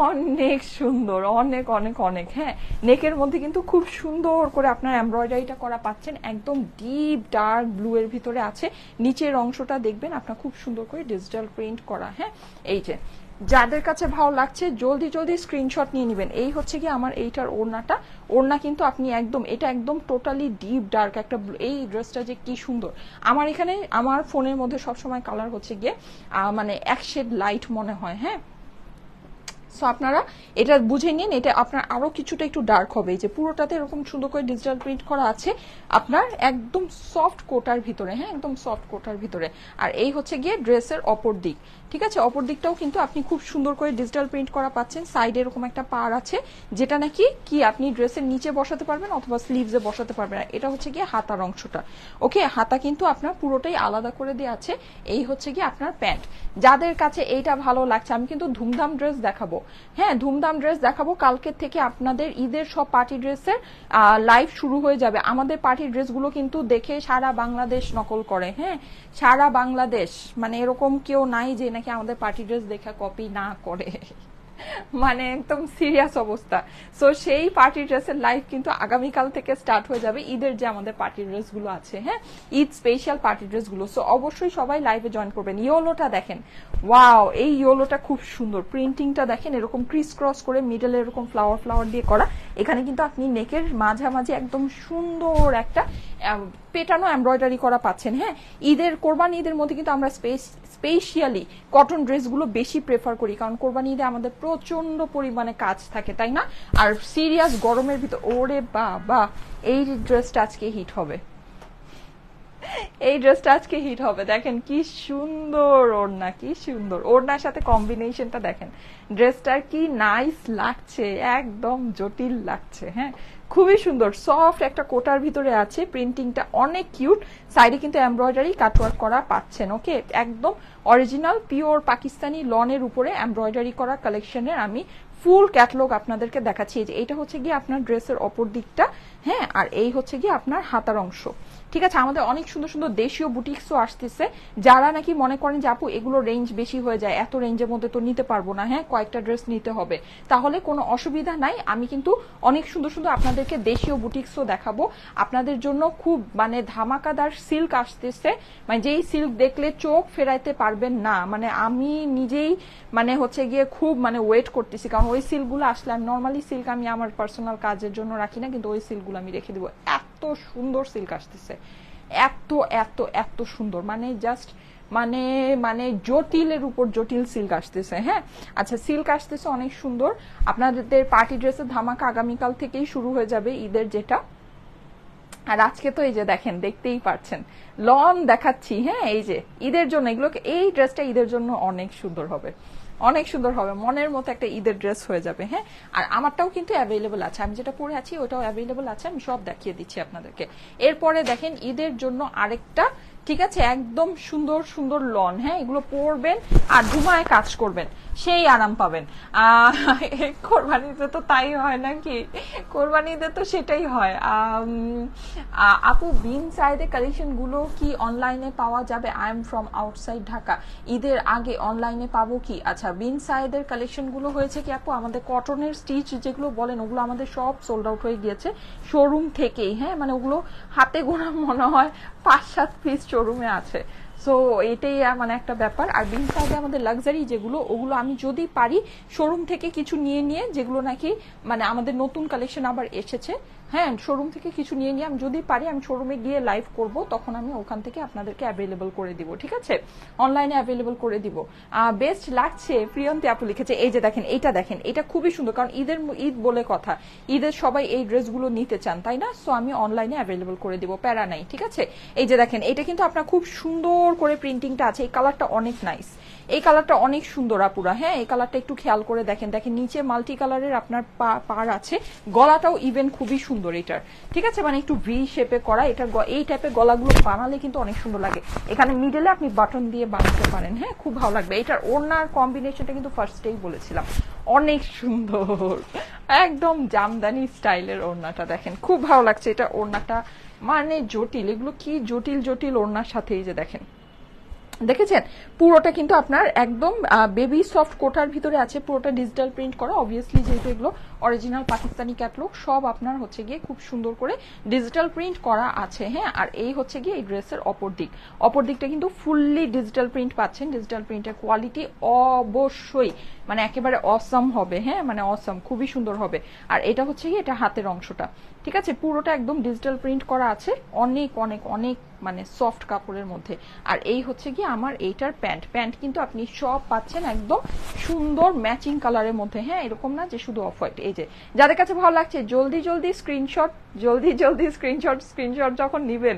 অনেক সুন্দর, অনেক অনেক অনেক। হ্যাঁ নেকের মধ্যে কিন্তু খুব সুন্দর করে আপনার এমব্রয়ডারিটা করা পাচ্ছেন, একদম ডিপ ডার্ক ব্লু এর ভিতরে আছে, নিচের অংশটা দেখবেন আপনার খুব সুন্দর করে ডিজিটাল প্রিন্ট করা। হ্যাঁ এই যে যাদের কাছে ভালো লাগছে জলদি জলদি স্ক্রিনশট নিয়ে নেবেন। এই হচ্ছে কি আমার এইটার ওড়নাটা, ওড়না কিন্তু আপনি একদম এটা একদম টোটালি ডিপ ডার্ক একটা, এই ড্রেসটা যে কি সুন্দর, আমার এখানে আমার ফোনের মধ্যে সবসময় কালার হচ্ছে গিয়ে মানে এক শেড লাইট মনে হয়। হ্যাঁ সো আপনারা এটা বুঝে নিন, এটা আপনার আরো কিছুটা একটু ডার্ক হবে, এই যে পুরোটাতে এরকম সুন্দর করে ডিজিটাল প্রিন্ট করা আছে আপনার একদম সফট কোটার ভিতরে। হ্যাঁ একদম সফট কোটার ভিতরে, আর এই হচ্ছে গিয়ে ড্রেসের অপর দিক, ঠিক আছে, অপর দিকটাও কিন্তু আপনি খুব সুন্দর করে ডিজিটাল প্রিন্ট করা পাচ্ছেন, সাইডে এরকম একটা পার আছে যেটা নাকি কি আপনি ড্রেসের নিচে বসাতে পারবেন অথবা স্লিভসে বসাতে পারবেন, এটা হচ্ছে গিয়ে হাতার অংশটা। ওকে হাতা কিন্তু আপনার পুরোটাই আলাদা করে দেওয়া আছে। এই হচ্ছে গিয়ে আপনার প্যান্ট, যাদের কাছে এইটা ভালো লাগছে, আমি কিন্তু ধুমধাম ড্রেস দেখাবো, হ্যাঁ ধুমধাম ড্রেস দেখাবো কালকের থেকে, আপনাদের ঈদের সব পার্টি ড্রেসের লাইভ শুরু হয়ে যাবে। আমাদের পার্টি ড্রেসগুলো কিন্তু দেখে সারা বাংলাদেশ নকল করে, হ্যাঁ সারা বাংলাদেশ, মানে এরকম কেউ নাই যে নাকি আমাদের পার্টি ড্রেস দেখা কপি না করে, মানে একদম সিরিয়াস অবস্থা। সো সেই পার্টি ড্রেসের লাইভ কিন্তু আগামীকাল থেকে স্টার্ট হয়ে যাবে, ঈদের যে আমাদের পার্টি ড্রেস গুলো আছে, হ্যাঁ ঈদ স্পেশাল পার্টি ড্রেস গুলো, সো অবশ্যই সবাই লাইভে জয়েন করবেন। ইয়োলোটা দেখেন, ওয়াও এই ইয়োলোটা খুব সুন্দর, প্রিন্টিংটা দেখেন এরকম ক্রিস ক্রস করে মিডলে এরকম ফ্লাওয়ার ফ্লাওয়ার দিয়ে করা, এখানে কিন্তু আপনি নেকের মাঝামাঝি একদম সুন্দর একটা পেটানো এমব্রয়ডারি করা পাচ্ছেন। হ্যাঁ ঈদের কোরবানি ঈদের মধ্যে কিন্তু আমরা স্পেশালি কটন ড্রেসগুলো বেশি প্রেফার করি, কারণ কোরবানি ঈদে আমাদের প্রচন্ড পরিমাণে কাজ থাকে, তাই না, আর সিরিয়াস গরমের ভিতর, ওরে বাবা এই ড্রেসটা আজকে হিট হবে, এই ড্রেসটা আজকে হিট হবে। দেখেন কি সুন্দর ওড়না, কি সুন্দর ওড়নার সাথে কম্বিনেশনটা দেখেন, ড্রেসটার কি নাইস লাগছে, একদম জটিল লাগছে। হ্যাঁ খুবই সুন্দর, সফট একটা কোটার ভিতরে আছে, প্রিন্টিংটা অনেক কিউট, সাইডে কিন্তু এমব্রয়ডারি কাটওয়ার্ক করা পাচ্ছেন। ওকে একদম অরিজিনাল পিওর পাকিস্তানি লনের উপরে এমব্রয়ডারি করা কালেকশনের আমি ফুল ক্যাটালগ আপনাদেরকে দেখাচ্ছি। যে এটা হচ্ছে গিয়ে আপনার ড্রেসের অপর দিকটা, হ্যাঁ, আর এই হচ্ছে গিয়ে আপনার হাতার অংশ। ঠিক আছে, আমাদের অনেক সুন্দর সুন্দর দেশীয় বুটিক্সও আসতেছে। যারা নাকি মনে করেন যে আপু এগুলো রেঞ্জ বেশি হয়ে যায়, এত রেঞ্জের মধ্যে তো নিতে পারবো না, হ্যাঁ কয়েকটা ড্রেস নিতে হবে, তাহলে কোনো অসুবিধা নাই। আমি কিন্তু অনেক সুন্দর সুন্দর আপনাদেরকে দেশীয় বুটিক্সও দেখাবো আপনাদের জন্য। খুব মানে ধামাকাদার সিল্ক আসতেছে, মানে যেই সিল্ক দেখলে চোখ ফেরাইতে পারবেন না। মানে আমি নিজেই মানে হচ্ছে গিয়ে খুব মানে ওয়েট করতেছি, কারণ ওই সিল্কগুলো আসলে আমি নর্মালি সিল্ক আমি আমার পার্সোনাল কাজের জন্য রাখি না, কিন্তু ওই সিল্কগুলো আমি রেখে দিব। এত সুন্দর সিল্ক আসতেছে, এত এত এত সুন্দর, মানে জাস্ট মানে মানে জটিলের উপর জটিল সিল্ক আসতেছে। হ্যাঁ, আচ্ছা সিল্ক আসতেছে অনেক সুন্দর। আপনাদের পার্টি ড্রেসের ধামাকা আগামীকাল থেকেই শুরু হয়ে যাবে, ঈদের যেটা। আর আজকে তো এই যে দেখেন, দেখতেই পারছেন লন দেখাচ্ছি। হ্যাঁ, এই যে ঈদের জন্য এগুলোকে, এই ড্রেসটা ঈদের জন্য অনেক সুন্দর হবে, অনেক সুন্দর হবে, মনের মতো একটা ঈদের ড্রেস হয়ে যাবে। হ্যাঁ, আর আমারটাও কিন্তু অ্যাভেলেবল আছে, আমি যেটা পরে আছি ওটাও অ্যাভেলেবল আছে, আমি সব দেখিয়ে দিচ্ছি আপনাদেরকে। এরপরে দেখেন ঈদের জন্য আরেকটা, ঠিক আছে, একদম সুন্দর সুন্দর লন। হ্যাঁ, এগুলো পরবেন আর ধুমায় কাজ করবেন, সেই আরাম পাবেন। কোরবানিতে তো তাই হয় নাকি, কোরবানিতে তো সেটাই হয়। আপু বিন সাইদের কালেকশন গুলো কি অনলাইনে পাওয়া যাবে? I am from outside Dhaka, ঈদের আগে অনলাইনে পাবো কি? আচ্ছা, বিন সাইদের কালেকশন গুলো হয়েছে কি আপু, আমাদের কটনের স্টিচ যেগুলো বলেন ওগুলো আমাদের সব সোল্ড আউট হয়ে গিয়েছে শোরুম থেকেই। হ্যাঁ, মানে ওগুলো হাতে গোনা মনে হয় 5-7 পিস শোরুমে আছে। সো এটাই মানে একটা ব্যাপার। আর বিন সাইডে আমাদের লাক্সারি যেগুলো, ওগুলো আমি যদি পারি শোরুম থেকে কিছু নিয়ে নিয়ে, যেগুলো নাকি মানে আমাদের নতুন কালেকশন আবার এসেছে, হ্যাঁ শোরুম থেকে কিছু নিয়ে নিয়ে আমি যদি পারি আমি শোরুমে গিয়ে লাইভ করব, তখন আমি ওখান থেকে আপনাদেরকে অ্যাভেলেবল করে দিব। ঠিক আছে, অনলাইনে অ্যাভেলেবল করে দিব। বেস্ট লাগছে প্রিয়ন্তি আপু লিখেছে। এই যে দেখেন, এইটা দেখেন, এটা খুবই সুন্দর, কারণ ঈদ বলে কথা, ঈদের সবাই এই ড্রেসগুলো নিতে চান তাই না? সো আমি অনলাইনে অ্যাভেলেবল করে দিব, প্যারা নাই। ঠিক আছে, এই যে দেখেন, এটা কিন্তু আপনার খুব সুন্দর করে প্রিন্টিংটা আছে, এই কালারটা অনেক নাইস, এই কালারটা অনেক সুন্দর আপুরা। হ্যাঁ, এই কালারটা একটু খেয়াল করে দেখেন, দেখেন নিচে মাল্টি কালারের আপনার পার আছে, গলাটাও ইভেন খুবই সুন্দর এটার। ঠিক আছে, মানে একটু ভি শেপে করা, এটার এই টাইপের গলাগুলো বানালে কিন্তু অনেক সুন্দর লাগে। এখানে মিডলে আপনি বাটন দিয়ে বানাতে পারেন, হ্যাঁ খুব ভালো লাগবে। এটার ওড়নার কম্বিনেশনটা কিন্তু ফার্স্টেই বলেছিলাম অনেক সুন্দর, একদম জামদানি স্টাইলের ওড়নাটা দেখেন, খুব ভালো লাগছে এটা ওড়নাটা, মানে জটিল, এগুলো কি জটিল জটিল ওড়নার সাথে। এই যে দেখেন, দেখেছেন পুরোটা কিন্তু আপনার একদম বেবি সফট কোটার ভিতরে আছে, পুরোটা ডিজিটাল প্রিন্ট করা, অবভিয়াসলি যেহেতু এগুলো অরিজিনাল পাকিস্তানি ক্যাটলগ, সব আপনার হচ্ছে গিয়ে খুব সুন্দর করে ডিজিটাল প্রিন্ট করা আছে। হ্যাঁ, আর এই হচ্ছে গিয়ে এই ড্রেসের অপর দিক, অপর দিকটা কিন্তু ফুললি ডিজিটাল প্রিন্ট পাচ্ছেন। ডিজিটাল প্রিন্টের কোয়ালিটি অবশ্যই মানে একেবারে অসম হবে। হ্যাঁ, মানে অসম, খুবই সুন্দর হবে। আর এটা হচ্ছে গিয়ে এটা হাতের অংশটা, ঠিক আছে, পুরোটা একদম ডিজিটাল প্রিন্ট করা আছে, অনেক অনেক অনেক মানে সফট কাপড়ের মধ্যে। আর এই হচ্ছে গিয়ে আমার এইটার প্যান্ট, প্যান্ট কিন্তু আপনি সব পাচ্ছেন একদম সুন্দর ম্যাচিং কালারের মধ্যে। হ্যাঁ, এরকম না যে শুধু অফ হোয়াইট। এই যে যাদের কাছে ভালো লাগছে জলদি জলদি স্ক্রিনশট, জলদি জলদি স্ক্রিনশট যখন নিবেন,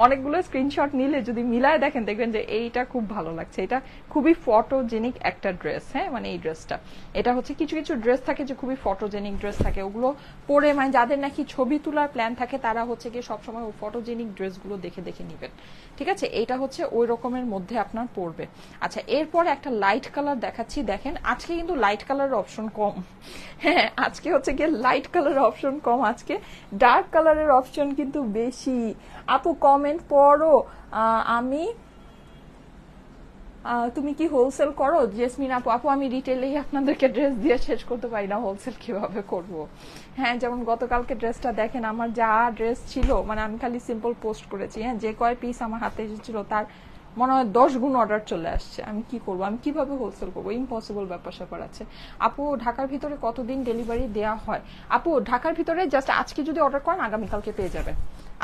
অনেকগুলো স্ক্রিনশট নিলে যদি মিলায় দেখেন, দেখবেন যে এইটা খুব ভালো লাগছে, এটা খুবই ফটোজেনিক একটা ড্রেস। হ্যাঁ, মানে এই ড্রেসটা, এটা হচ্ছে কিছু কিছু ড্রেস থাকে যে খুবই ফটোজেনিক ড্রেস থাকে, ওগুলো পরে মানে যাদের নাকি ছবি তোলার প্ল্যান থাকে তারা হচ্ছে গিয়ে সবসময় ওই ফটোজেনিক ড্রেসগুলো দেখে দেখে নিবেন। ঠিক আছে, এটা হচ্ছে ওই রকমের মধ্যে আপনার পড়বে। আচ্ছা, এরপরে একটা লাইট কালার দেখাচ্ছি, দেখেন আজকে কিন্তু লাইট কালারের অপশন কম। হ্যাঁ, আজকে হচ্ছে গিয়ে লাইট কালারের অপশন কম, আজকে ডার্ক কালারের অপশন কিন্তু বেশি। আপু কমেন্ট পড়ো, আমি তুমি কি হোলসেল করো? জেসমিন আপু, আপু আমি রিটেলেই আপনাদেরকে ড্রেস দিয়ে শেষ করতে পারি না, হোলসেল কিভাবে করব। হ্যাঁ, যেমন গতকালকে ড্রেসটা দেখেন, আমার যা ড্রেস ছিল, মানে আমি খালি সিম্পল পোস্ট করেছি, হ্যাঁ যে কয় পিস আমার হাতে এসেছিল তার মনে হয় 10 গুণ অর্ডার চলে আসছে। আমি কি করব, আমি কিভাবে হোলসেল করবো, ইম্পসিবল ব্যাপার স্যাপার আছে। আপু ঢাকার ভিতরে কতদিন ডেলিভারি দেওয়া হয়? আপু ঢাকার ভিতরে জাস্ট আজকে যদি অর্ডার করেন আগামীকালকে পেয়ে যাবেন,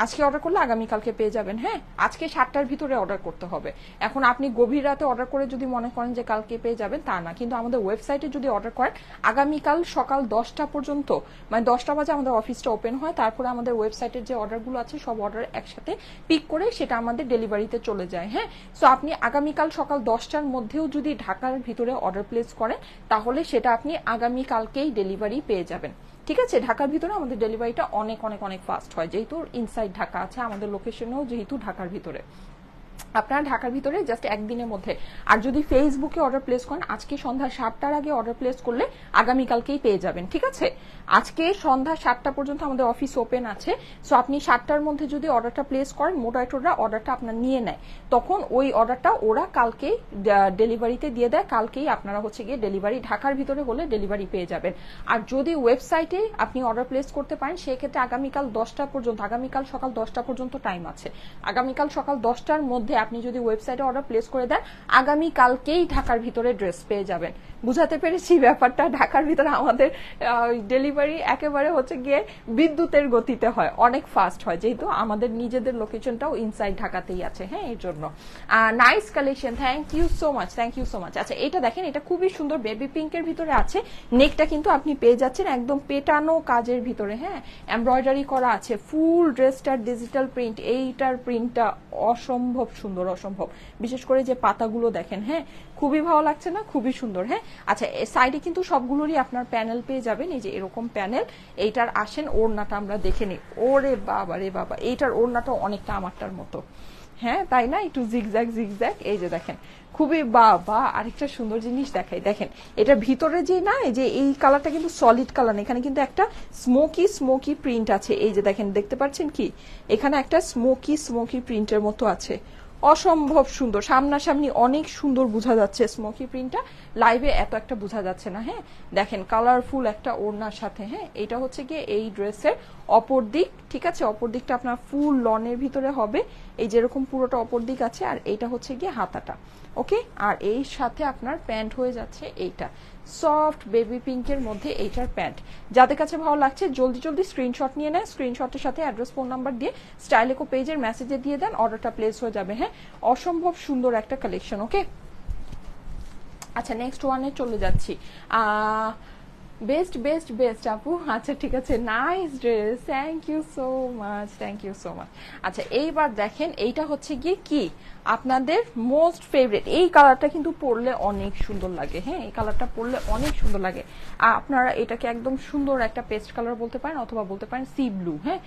আজকে অর্ডার করলে আগামীকালকে পেয়ে যাবেন। হ্যাঁ, আজকে 7টার ভিতরে অর্ডার করতে হবে। এখন আপনি গভীর রাতে অর্ডার করে যদি মনে করেন যে কালকে পেয়ে যাবেন তা না, কিন্তু আমাদের ওয়েবসাইটে যদি অর্ডার করেন আগামীকাল সকাল 10টা পর্যন্ত, মানে 10টা বাজে আমাদের অফিসটা ওপেন হয়, তারপরে আমাদের ওয়েবসাইটের যে অর্ডারগুলো আছে সব অর্ডার একসাথে পিক করে সেটা আমাদের ডেলিভারিতে চলে যায়। হ্যাঁ, সো আপনি আগামীকাল সকাল 10টার মধ্যেও যদি ঢাকার ভিতরে অর্ডার প্লেস করেন তাহলে সেটা আপনি আগামীকালকেই ডেলিভারি পেয়ে যাবেন। ঠিক আছে, ঢাকার ভিতরে আমাদের ডেলিভারিটা অনেক অনেক অনেক ফাস্ট হয়, যেহেতু ইনসাইড ঢাকা আছে, আমাদের লোকেশনেও যেহেতু ঢাকার ভিতরে। আপনারা ঢাকার ভিতরে জাস্ট একদিনের মধ্যে। আর যদি ফেসবুকে অর্ডার প্লেস করেন আজকে সন্ধ্যা 7টার আগে অর্ডার প্লেস করলে আগামীকালকেই পেয়ে যাবেন, ঠিক আছে? আজকে সন্ধ্যা 7টা পর্যন্ত আমাদের অফিস ওপেন আছে। সো আপনি 7টার মধ্যে যদি অর্ডারটা প্লেস করেন, মোডারেটররা অর্ডারটা আপনার নিয়ে নেয়, তখন ওই অর্ডারটা ওরা কালকেই ডেলিভারিতে দিয়ে দেয়। কালকেই আপনারা হচ্ছে গিয়ে ডেলিভারি, ঢাকার ভিতরে হলে ডেলিভারি পেয়ে যাবেন। আর যদি ওয়েবসাইটে আপনি অর্ডার প্লেস করতে পারেন সেক্ষেত্রে আগামীকাল 10টা পর্যন্ত, আগামীকাল সকাল 10টা পর্যন্ত টাইম আছে। আগামীকাল সকাল 10টার মধ্যে আপনি যদি ওয়েবসাইটে অর্ডার প্লেস করে দেন আগামীকালকেই ঢাকার ভিতরে ড্রেস পেয়ে যাবেন। বুঝাতে পেরেছি ব্যাপারটা? ঢাকার ভিতরে আমাদের ডেলিভারি একেবারে হচ্ছে গিয়ে বিদ্যুতের গতিতে হয়, অনেক ফাস্ট হয়, যেহেতু আমাদের নিজেদের লোকেশনটাও ইনসাইড ঢাকাতেই আছে। হ্যাঁ, এর জন্য nice collection, thank you so much, thank you so much. আচ্ছা, এটা দেখেন, এটা খুবই সুন্দর বেবি পিঙ্কের ভিতরে আছে। নেকটা কিন্তু আপনি পেয়ে যাচ্ছেন একদম পেটানো কাজের ভিতরে, হ্যাঁ, এমব্রয়ডারি করা আছে। ফুল ড্রেসটার ডিজিটাল প্রিন্ট, এইটার প্রিন্টটা অসম্ভব সুন্দর, অসম্ভব। বিশেষ করে যে পাতাগুলো দেখেন, হ্যাঁ, খুবই ভালো লাগছে না? খুবই সুন্দর। হ্যাঁ, আচ্ছা, সাইডে কিন্তু সবগুলোরই আপনার প্যানেল পেয়ে যাবেন, এই যে এরকম প্যানেল। এইটার আসেন ওড়নাটা আমরা দেখে নিই। ওরে বাবা রে বাবা, এইটার ওড়নাটা অনেকটা আমারটার মতো, হ্যাঁ তাই না? একটু জিগজ্যাগ জিগজ্যাগ। এই যে দেখেন, খুবই বাবা। আরেকটা সুন্দর জিনিস দেখাই, দেখেন এটা ভিতরে যে না, এই যে এই কালারটা কিন্তু সলিড কালার না, এখানে কিন্তু একটা স্মোকি স্মোকি প্রিন্ট আছে। এই যে দেখেন, দেখতে পাচ্ছেন কি, এখানে একটা স্মোকি স্মোকি প্রিন্টের মতো আছে, অসম্ভব সুন্দর। সামনাসামনি অনেক সুন্দর বোঝা যাচ্ছে স্মোকি প্রিন্টটা, লাইভে এত একটা বোঝা যাচ্ছে না। হ্যাঁ, দেখেন কালারফুল একটা ওড়নার সাথে। হ্যাঁ, এটা হচ্ছে গিয়ে এই ড্রেসের অপর দিক, ঠিক আছে? অপর দিকটা আপনার ফুল লনের ভিতরে হবে, এই যেরকম পুরোটা অপর দিক আছে। আর এইটা হচ্ছে গিয়ে হাতাটা, ওকে? আর এই সাথে আপনার প্যান্ট হয়ে যাচ্ছে এইটা সফট বেবি পিঙ্কের মধ্যে, এইটার প্যান্ট। যাদের কাছে ভালো লাগছে জলদি জলদি স্ক্রিনশট নিয়ে নেয়, স্ক্রিনশটের সাথে অ্যাড্রেস ফোন নাম্বার দিয়ে স্টাইলেকো পেজের মেসেজে দিয়ে দেন, অর্ডারটা প্লেস হয়ে যাবে। হ্যাঁ, অসম্ভব সুন্দর একটা কালেকশন, ওকে? আচ্ছা, নেক্সট ওয়ানে চলে যাচ্ছি। বেস্ট বেস্ট বেস্ট আপু, আচ্ছা ঠিক আছে, nice dress, thank you so much, thank you so much. আচ্ছা, এইবার দেখেন, এইটা হচ্ছে গিয়ে কি আপনাদের মোস্ট ফেভারিট। এই কালারটা কিন্তু পরলে অনেক সুন্দর লাগে। হ্যাঁ, এই কালারটা পরলে অনেক সুন্দর লাগে। আপনারা এটাকে একদম সুন্দর একটা পেস্ট কালার বলতে পারেন, অথবা বলতে পারেন সি ব্লু। হ্যাঁ,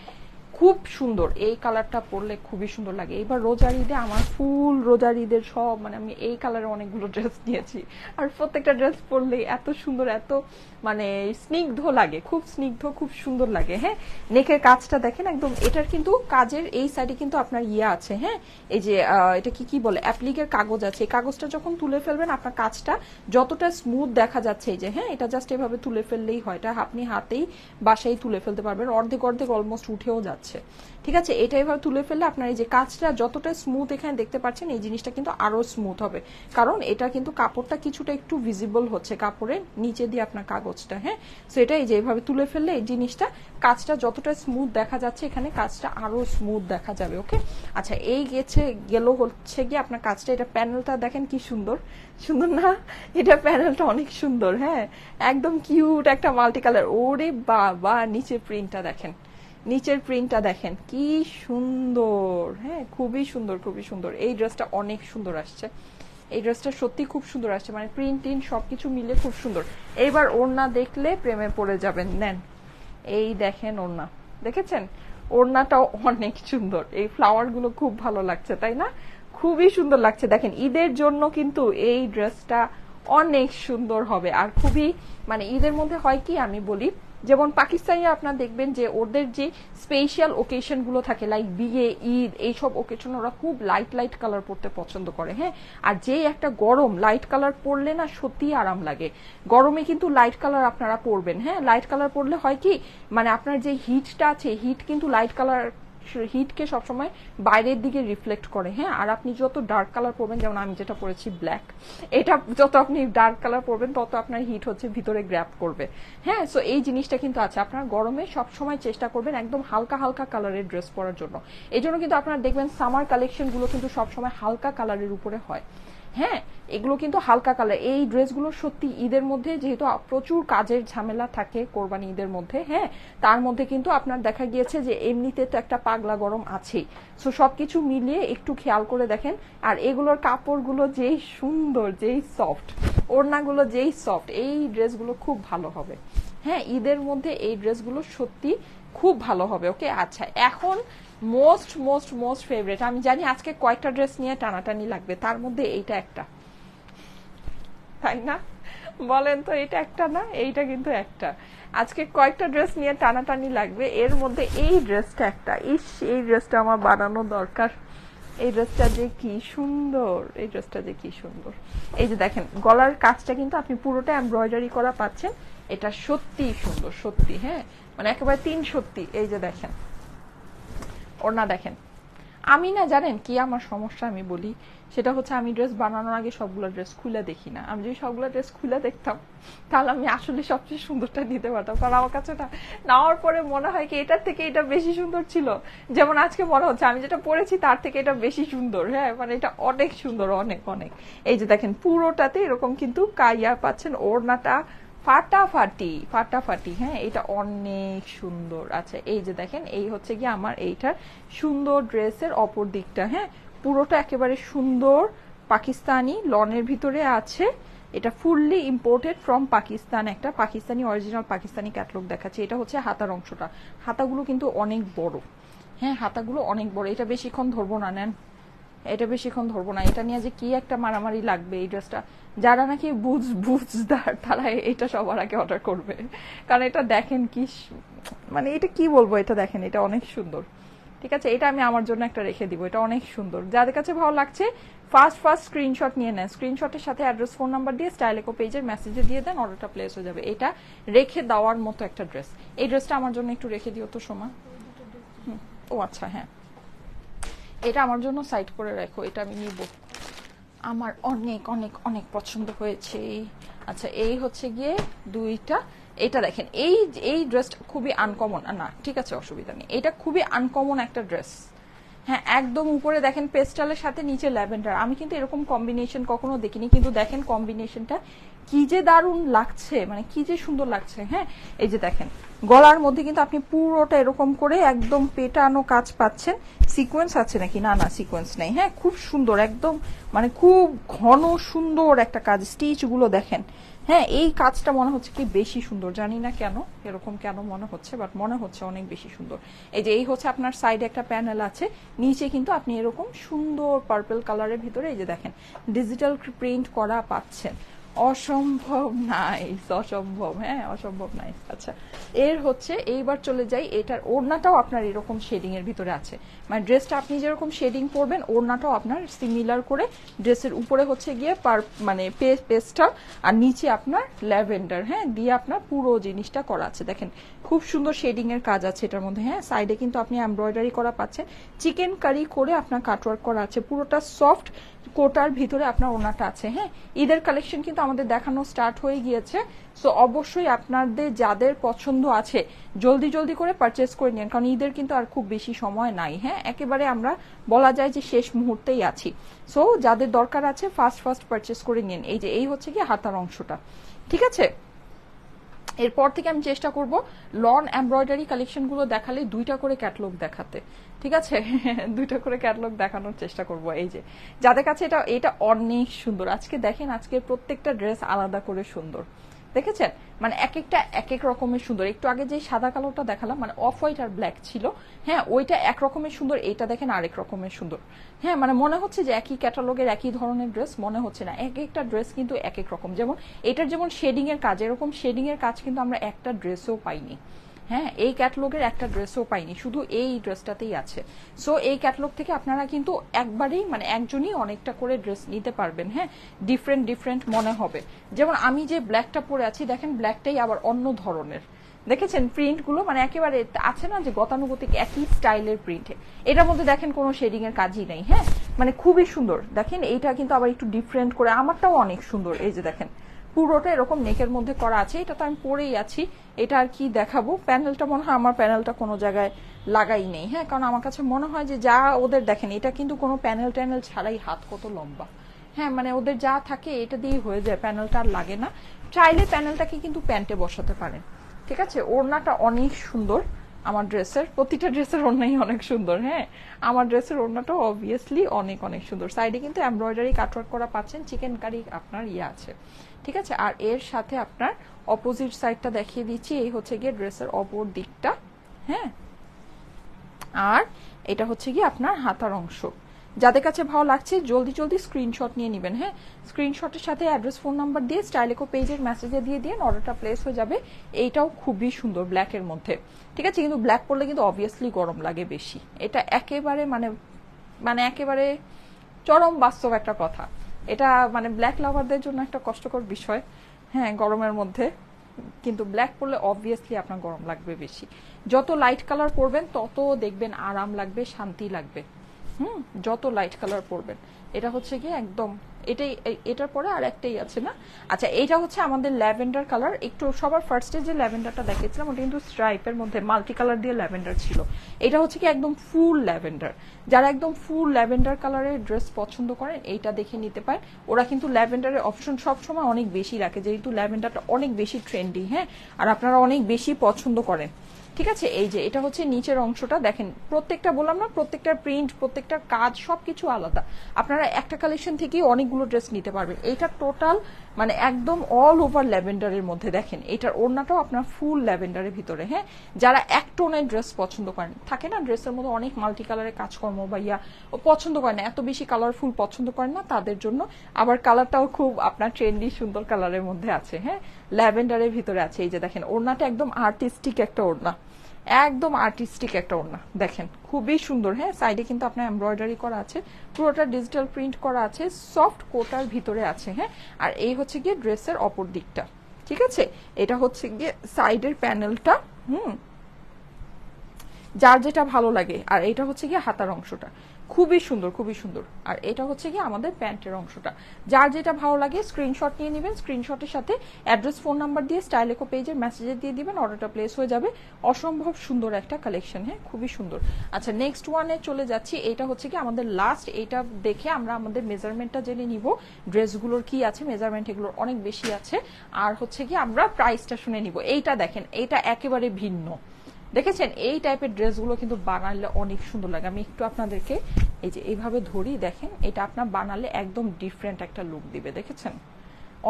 খুব সুন্দর, এই কালারটা পরলে খুবই সুন্দর লাগে। এবার রোজার ঈদে আমার ফুল রোজার ঈদের সব, মানে আমি এই কালারের অনেকগুলো ড্রেস নিয়েছি, আর প্রত্যেকটা ড্রেস পরলে এত সুন্দর, এত মানে স্নিগ্ধ লাগে, খুব স্নিগ্ধ, খুব সুন্দর লাগে। হ্যাঁ, নেকের কাজটা দেখেন একদম, এটার কিন্তু কাজের এই সাইডে কিন্তু আপনার ইয়ে আছে। হ্যাঁ, এই যে এটা কি বলে, অ্যাপ্লিকের কাগজ আছে। এই কাগজটা যখন তুলে ফেলবেন আপনার কাজটা যতটা স্মুথ দেখা যাচ্ছে, এই যে, হ্যাঁ, এটা জাস্ট এভাবে তুলে ফেললেই হয়, এটা আপনি হাতেই বাসায় তুলে ফেলতে পারবেন, অর্ধেক অর্ধেক অলমোস্ট উঠেও যাচ্ছে, ঠিক আছে? এটা এভাবে তুলে ফেললে আপনার এই যে কাজটা যতটা স্মুথ এখানে দেখতে পাচ্ছেন, এই জিনিসটা কিন্তু আরো স্মুথ হবে, কারণ এটা কিন্তু কাপড়টা কিছুটা একটু ভিজিবল হচ্ছে কাপড়ের নিচে দিয়ে আপনার কাগজটা। হ্যাঁ, সো এটা এই যে এভাবে তুলে ফেললে এই জিনিসটা, কাজটা যতটা স্মুথ দেখা যাচ্ছে এখানে কাজটা আরো স্মুথ দেখা যাবে, ওকে? আচ্ছা, এই গেল হচ্ছে গিয়ে আপনার কাজটা। এটা প্যানেলটা দেখেন কি সুন্দর, সুন্দর না? এটা প্যানেলটা অনেক সুন্দর। হ্যাঁ, একদম কিউট একটা মাল্টি কালার। ওরে বাবা, নিচে প্রিন্টটা দেখেন, নিচের প্রিন্টটা দেখেন কি সুন্দর। হ্যাঁ, খুবই সুন্দর, খুবই সুন্দর। এই ড্রেসটা অনেক সুন্দর আসছে, এই ড্রেসটা সত্যি খুব সুন্দর আসছে, মানে প্রিন্ট টিন সবকিছু মিলে খুব সুন্দর। এইবার ওড়না দেখলে প্রেমে পড়ে যাবেন। নেন, এই দেখেন ওড়না, দেখেছেন? ওড়নাটাও অনেক সুন্দর, এই ফ্লাওয়ার গুলো খুব ভালো লাগছে, তাই না? খুবই সুন্দর লাগছে। দেখেন, ঈদের জন্য কিন্তু এই ড্রেসটা অনেক সুন্দর হবে। আর খুবই মানে ঈদের মধ্যে হয় কি, আমি বলি, যেমন পাকিস্তানিরা আপনারা দেখবেন যে ওদের যে স্পেশাল ওকেশন গুলো থাকে, লাইক বিয়ে, ঈদ, এইসব ওকেশন ওরা খুব লাইট লাইট কালার পরতে পছন্দ করে। হ্যাঁ, আর যে একটা গরম, লাইট কালার পরলে না সত্যি আরাম লাগে। গরমে কিন্তু লাইট কালার আপনারা পরবেন। হ্যাঁ, লাইট কালার পরলে হয় কি, মানে আপনার যে হিটটা আছে, হিট কিন্তু লাইট কালার হিটকে সবসময় বাইরের দিকে রিফ্লেক্ট করে। হ্যাঁ, আর আপনি যত ডার্ক কালার পরবেন, যেমন আমি যেটা পরেছি ব্ল্যাক, এটা যত আপনি ডার্ক কালার পরবেন তত আপনার হিট হচ্ছে ভিতরে গ্র্যাব করবে। হ্যাঁ, সো এই জিনিসটা কিন্তু আছে। আপনার গরমে সবসময় চেষ্টা করবেন একদম হালকা হালকা কালারের ড্রেস পরার জন্য। এই জন্য কিন্তু আপনারা দেখবেন সামার কালেকশন গুলো কিন্তু সবসময় হালকা কালারের উপরে হয়। হ্যাঁ, এগুলো কিন্তু হালকা কালার। এই ড্রেসগুলো সত্যি ঈদের মধ্যে যেহেতু প্রচুর কাজের ঝামেলা থাকে কোরবানি ঈদের মধ্যে, হ্যাঁ, তার মধ্যে কিন্তু আপনার দেখা গিয়েছে যে এমনিতে তো একটা পাগলা গরম আছেই। সো সবকিছু মিলিয়ে একটু খেয়াল করে দেখেন। আর এগুলোর কাপড়গুলো যেই সুন্দর, যেই সফট, ওড়নাগুলো যেই সফট, এই ড্রেসগুলো খুব ভালো হবে। হ্যাঁ, ঈদের মধ্যে এই ড্রেসগুলো সত্যি খুব ভালো হবে। ওকে, আচ্ছা এখন মোস্ট মোস্ট মোস্ট ফেভারিট, আমি জানি আজকে কয়েকটা ড্রেস নিয়ে টানাটানি লাগবে, তার মধ্যে এইটা একটা, তাই না? বলেন তো, এটা একটা না? এইটা কিন্তু একটা। আজকে কয়েকটা ড্রেস নিয়ে টানাটানি লাগবে, এর মধ্যে এই ড্রেসটা একটা। ইস, এই ড্রেসটা আমার বানানো দরকার। এই ড্রেসটা যে কি সুন্দর, এই ড্রেসটা যে কি সুন্দর। এই যে দেখেন গলার কাজটা কিন্তু আপনি পুরোটা এমব্রয়ডারি করা পাচ্ছেন। এটা সত্যি সুন্দর, সত্যি, হ্যাঁ, মানে একেবারে 3 সত্যি। এই যে দেখেন ওড়না দেখেন। আমি না, জানেন কি আমার সমস্যা আমি বলি, সেটা হচ্ছে আমি ড্রেস বানানোর আগে সবগুলো ড্রেস খুলে দেখি না। আমি যদি সবগুলো ড্রেস খুলে দেখতাম তাহলে আমি আসলে সবচেয়ে সুন্দরটা দিতে পারতাম। কারণ আমার কাছে না, নেওয়ার পরে মনে হয় কি এটার থেকে এটা বেশি সুন্দর ছিল। যেমন আজকে মনে হচ্ছে আমি যেটা পরেছি তার থেকে এটা বেশি সুন্দর। হ্যাঁ, মানে এটা অনেক সুন্দর, অনেক অনেক। এই যে দেখেন পুরোটাতে এরকম কিন্তু কাইয়া পাচ্ছেন, ওড়নাটা ফাটাফাটি ফাটাফাটি। হ্যাঁ, এটা অনেক সুন্দর। আচ্ছা এই যে দেখেন, এই হচ্ছে কি আমার এইটার সুন্দর ড্রেসের অপর দিকটা। হ্যাঁ, পুরোটা একেবারে সুন্দর পাকিস্তানি লনের ভিতরে আছে। এটা ফুললি ইম্পোর্টেড ফ্রম পাকিস্তান, একটা পাকিস্তানি অরিজিনাল পাকিস্তানি ক্যাটলগ দেখাচ্ছে। এটা হচ্ছে হাতার অংশটা, হাতাগুলো কিন্তু অনেক বড়। হ্যাঁ, হাতাগুলো অনেক বড়। এটা বেশিক্ষণ ধরবো না, নেন, এটা বেশিক্ষণ ধরবো না। এটা নিয়ে যে কি একটা মারামারি লাগবে এই ড্রেসটা, যারা নাকি বুঝদার তারা এটা সবার আগে অর্ডার করবে। কারণ এটা দেখেন কি মানে এটা কি বলবো, এটা দেখেন, এটা অনেক সুন্দর। ঠিক আছে, এটা আমি আমার জন্য একটা রেখে দিব, এটা অনেক সুন্দর। যাদের কাছে ভালো লাগছে ফার্স্ট ফার্স্ট স্ক্রিনশট নিয়ে নেন। স্ক্রিনশটের সাথে অ্যাড্রেস, ফোন নাম্বার দিয়ে স্টাইলেকো পেজের মেসেজে দিয়ে দেন, অর্ডারটা প্লেস হয়ে যাবে। এটা রেখে দেওয়ার মতো একটা ড্রেস। এই ড্রেসটা আমার জন্য একটু রেখে দিও তো সোমা। ও আচ্ছা, হ্যাঁ, এটা আমার জন্য সাইড করে রাখো, এটা আমি নিব, আমার অনেক অনেক অনেক পছন্দ হয়েছে। আচ্ছা এই হচ্ছে গিয়ে দুইটা। এটা দেখেন, এই এই ড্রেসটা খুবই আনকমন না, ঠিক আছে অসুবিধা নেই, এটা খুবই আনকমন একটা ড্রেস। হ্যাঁ, একদম উপরে দেখেন পেস্টালের সাথে নিচে ল্যাভেন্ডার, আমি কিন্তু এরকম কম্বিনেশন কখনো দেখিনি, কিন্তু দেখেন কম্বিনেশনটা কি যে দারুণ লাগছে, মানে কি যে সুন্দর লাগছে। হ্যাঁ, এই যে দেখেন গলার মধ্যে কিন্তু আপনি পুরোটা এরকম করে একদম পেটানো কাজ পাচ্ছেন। সিকোয়েন্স আছে নাকি? না না, সিকোয়েন্স নেই। হ্যাঁ, খুব সুন্দর, একদম মানে খুব ঘন সুন্দর একটা কাজ। স্টিচ গুলো দেখেন। হ্যাঁ, এই কাজটা মনে হচ্ছে কি বেশি সুন্দর, জানি না কেন এরকম কেন মনে হচ্ছে, বাট মনে হচ্ছে অনেক বেশি সুন্দর। এই যে এই হচ্ছে আপনার সাইডে একটা প্যানেল আছে, নিচে কিন্তু আপনি এরকম সুন্দর পার্পল কালারের ভিতরে এই যে দেখেন ডিজিটাল প্রিন্ট করা পাচ্ছেন। অসম্ভব নাইস, অসম্ভব, হ্যাঁ অসম্ভব নাইস। আচ্ছা এর হচ্ছে এইবার চলে যাই, এটার ওড়নাটাও আপনার এরকম শেডিং এর ভিতরে আছে, মানে ড্রেসটা আপনি যেরকম শেডিং পরবেন ওড়নাটাও আপনার সিমিলার করে। ড্রেসের উপরে হচ্ছে গিয়ে মানে পেস্টাল, আর নিচে আপনার ল্যাভেন্ডার, হ্যাঁ দিয়ে আপনার পুরো জিনিসটা করা আছে। দেখেন খুব সুন্দর শেডিং এর কাজ আছে এটার মধ্যে। হ্যাঁ, সাইডে কিন্তু আপনি এমব্রয়ডারি করা পাচ্ছেন, চিকেন কারি করে আপনার কাটওয়ার্ক করা আছে, পুরোটা সফট কোটার ভিতরে আপনার ওনাটা আছে। হ্যাঁ, ঈদের কালেকশন কিন্তু আমাদের দেখানো স্টার্ট হয়ে গিয়েছে, সো অবশ্যই আপনাদের যাদের পছন্দ আছে জলদি জলদি করে পারচেস করে নিন, কারণ ঈদের কিন্তু আর খুব বেশি সময় নাই। হ্যাঁ, একেবারে আমরা বলা যায় যে শেষ মুহূর্তেই আছি, সো যাদের দরকার আছে ফার্স্ট ফার্স্ট পারচেস করে নিন। এই যে এই হচ্ছে কি হাতার অংশটা, ঠিক আছে। এরপর থেকে আমি চেষ্টা করব লন এমব্রয়ডারি কালেকশন গুলো দেখালে দুইটা করে ক্যাটালগ দেখাতে, ঠিক আছে। দুইটা করে ক্যাটালগ দেখানোর চেষ্টা করব। এই যে যাদের কাছে এটা এটা অনেক সুন্দর। আজকে দেখেন, আজকে প্রত্যেকটা ড্রেস আলাদা করে সুন্দর, দেখেছেন, মানে এক একটা এক এক রকমের সুন্দর। একটু আগে যে সাদা কালোটা দেখালাম মানে অফ হোয়াইট আর ব্ল্যাক ছিল, হ্যাঁ ওইটা এক রকমের সুন্দর, এইটা দেখেন আরেক রকমের সুন্দর। হ্যাঁ, মানে মনে হচ্ছে যে একই ক্যাটালগের একই ধরনের ড্রেস, মনে হচ্ছে না, এক একটা ড্রেস কিন্তু এক এক রকম। যেমন এটার যেমন শেডিং এর কাজ, এরকম শেডিং এর কাজ কিন্তু আমরা একটা ড্রেসও পাইনি। হ্যাঁ, এই ক্যাটালগের একটা ড্রেসও পাইনি, শুধু এই ড্রেসটাতেই আছে। সো এই ক্যাটালগ থেকে আপনারা কিন্তু একবারেই মানে একজনই অনেকটা করে ড্রেস নিতে পারবেন। হ্যাঁ, ডিফারেন্ট ডিফারেন্ট মনে হবে। যেমন আমি যে ব্ল্যাকটা পরে আছি দেখেন, ব্ল্যাকটাই আবার অন্য ধরনের, দেখেছেন প্রিন্ট গুলো, মানে একেবারে আছে না যে গতানুগতিক একই স্টাইলের প্রিন্ট, এটার মধ্যে দেখেন কোনো শেডিং এর কাজই নেই। হ্যাঁ, মানে খুবই সুন্দর। দেখেন এইটা কিন্তু আবার একটু ডিফারেন্ট করে, আমারটাও অনেক সুন্দর। এই যে দেখেন পুরোটা এরকম নেকের মধ্যে করা আছে, এটা তো আমি পরেই আছি, এটা আর কি দেখাবো। প্যানেলটা মনে হয় আমার প্যানেলটা কোনো জায়গায় লাগাই নেই। হ্যাঁ, কারণ আমার কাছে মনে হয় যে যা ওদের দেখেন, এটা কিন্তু কোনো প্যানেল ট্যানেল ছাড়াই, হাত কত লম্বা। হ্যাঁ, মানে ওদের যা থাকে এটা দিয়েই হয়ে যায়, প্যানেলটা আর লাগে না। চাইলে প্যানেলটাকে কিন্তু প্যান্টে বসাতে পারেন, ঠিক আছে। ওড়নাটা অনেক সুন্দর, আমার ড্রেসের প্রতিটা ড্রেসের ওড়নাই অনেক সুন্দর। হ্যাঁ, আমার ড্রেসের ওড়নাটা অবভিয়াসলি অনেক অনেক সুন্দর। সাইডে কিন্তু এমব্রয়ডারি কাটওয়ার্ক করা পাচ্ছেন, চিকেন কারি আপনার ইয়ে আছে, ঠিক আছে। আর এর সাথে আপনার অপোজিট সাইডটা দেখিয়ে দিচ্ছি, এই হচ্ছে গিয়ে ড্রেসের অপর দিকটা। হ্যাঁ। আর এটা হচ্ছে কি আপনার হাতার অংশ। যাদের কাছে ভালো লাগছে জলদি জলদি স্ক্রিনশট নিয়ে নেবেন। হ্যাঁ, স্ক্রিনশটের সাথে অ্যাড্রেস ফোন নাম্বার দিয়ে স্টাইলেকো পেজের মেসেজে দিয়ে দিয়ে অর্ডারটা প্লেস হয়ে যাবে। এইটাও খুবই সুন্দর ব্ল্যাকের মধ্যে, ঠিক আছে। কিন্তু ব্ল্যাক পরলে কিন্তু অবভিয়াসলি গরম লাগে বেশি। এটা একেবারে মানে মানে একেবারে চরম বাস্তব একটা কথা। এটা মানে ব্ল্যাক লাভারদের জন্য একটা কষ্টকর বিষয়, হ্যাঁ, গরমের মধ্যে। কিন্তু ব্ল্যাক পরলে অবভিয়াসলি আপনার গরম লাগবে বেশি। যত লাইট কালার পরবেন তত দেখবেন আরাম লাগবে, শান্তি লাগবে। যত লাইট কালার পরবেন। এটা হচ্ছে কি একদম এটাই, এটার পরে আর একটাই আছে না। আচ্ছা, এটা হচ্ছে আমাদের ল্যাভেন্ডার কালার। একটু সবার ফার্স্টে যে ল্যাভেন্ডারটা দেখিয়েছিলাম ওটা কিন্তু স্ট্রাইপের মধ্যে মাল্টি কালার দিয়ে ল্যাভেন্ডার ছিল। এটা হচ্ছে কি একদম ফুল ল্যাভেন্ডার। যারা একদম ফুল ল্যাভেন্ডার কালারের ড্রেস পছন্দ করেন এইটা দেখে নিতে পারেন। ওরা কিন্তু ল্যাভেন্ডারের অপশন সবসময় অনেক বেশি রাখে, যেহেতু ল্যাভেন্ডারটা অনেক বেশি ট্রেন্ডি, হ্যাঁ, আর আপনারা অনেক বেশি পছন্দ করেন, ঠিক আছে। এই যে এটা হচ্ছে নিচের অংশটা দেখেন, প্রত্যেকটা বললাম না, প্রত্যেকটার প্রিন্ট, প্রত্যেকটার কাজ সবকিছু আলাদা। আপনারা একটা কালেকশন থেকেই অনেকগুলো ড্রেস নিতে পারবেন। এটা টোটাল মানে একদম অল ওভার ল্যাভেন্ডারের মধ্যে দেখেন। এটার ওড়নাটাও আপনার ফুল ল্যাভেন্ডারের ভিতরে, হ্যাঁ। যারা এক টোনের ড্রেস পছন্দ করেন, থাকে না ড্রেসের মধ্যে অনেক মাল্টি কালারের কাজকর্ম বা ইয়া ও পছন্দ করেন না, এত বেশি কালারফুল পছন্দ করেন না, তাদের জন্য। আবার কালারটাও খুব আপনার ট্রেন্ডি সুন্দর কালারের মধ্যে আছে, হ্যাঁ, ল্যাভেন্ডারের ভিতরে আছে। এই যে দেখেন ওড়নাটা একদম আর্টিস্টিক একটা ওড়না, একদম আর্টিস্টিক একটা ওড়না দেখেন, খুবই সুন্দর। হ্যাঁ, সাইডে কিন্তু আপনার এমব্রয়ডারি করা আছে, পুরোটা ডিজিটাল প্রিন্ট করা আছে, সফট কোটার ভিতরে আছে। হ্যাঁ, আর এই হচ্ছে গিয়ে ড্রেসের অপর দিকটা, ঠিক আছে। এটা হচ্ছে গিয়ে সাইডের প্যানেলটা, যার যেটা ভালো লাগে। আর এটা হচ্ছে গিয়ে হাতার অংশটা, খুবই সুন্দর, খুবই সুন্দর। আর এটা হচ্ছে গিয়ে আমাদের প্যান্টের অংশটা। যার যেটা ভালো লাগে স্ক্রিনশট নিয়ে নেবেন, স্ক্রিনশটের সাথে অ্যাড্রেস ফোন নাম্বার দিয়ে স্টাইলেকো পেজের মেসেজে দিয়ে দিবেন, অর্ডারটা প্লেস হয়ে যাবে। অসম্ভব সুন্দর একটা কালেকশন, হ্যাঁ, খুবই সুন্দর। আচ্ছা, নেক্সট ওয়ানে চলে যাচ্ছি। এটা হচ্ছে কি আমাদের লাস্ট, এটা দেখে আমরা আমাদের মেজারমেন্টটা জেনে নিব, ড্রেসগুলোর কি আছে, মেজারমেন্ট এগুলোর অনেক বেশি আছে। আর হচ্ছে কি আমরা প্রাইসটা শুনে নিব। এইটা দেখেন, এটা একেবারে ভিন্ন, দেখেছেন। এই টাইপের ড্রেসগুলো কিন্তু বানালে অনেক সুন্দর লাগে। আমি একটু আপনাদেরকে এই যে এইভাবে ধরি, দেখেন, এটা আপনার বানালে একদম ডিফারেন্ট একটা লুক দিবে, দেখেছেন,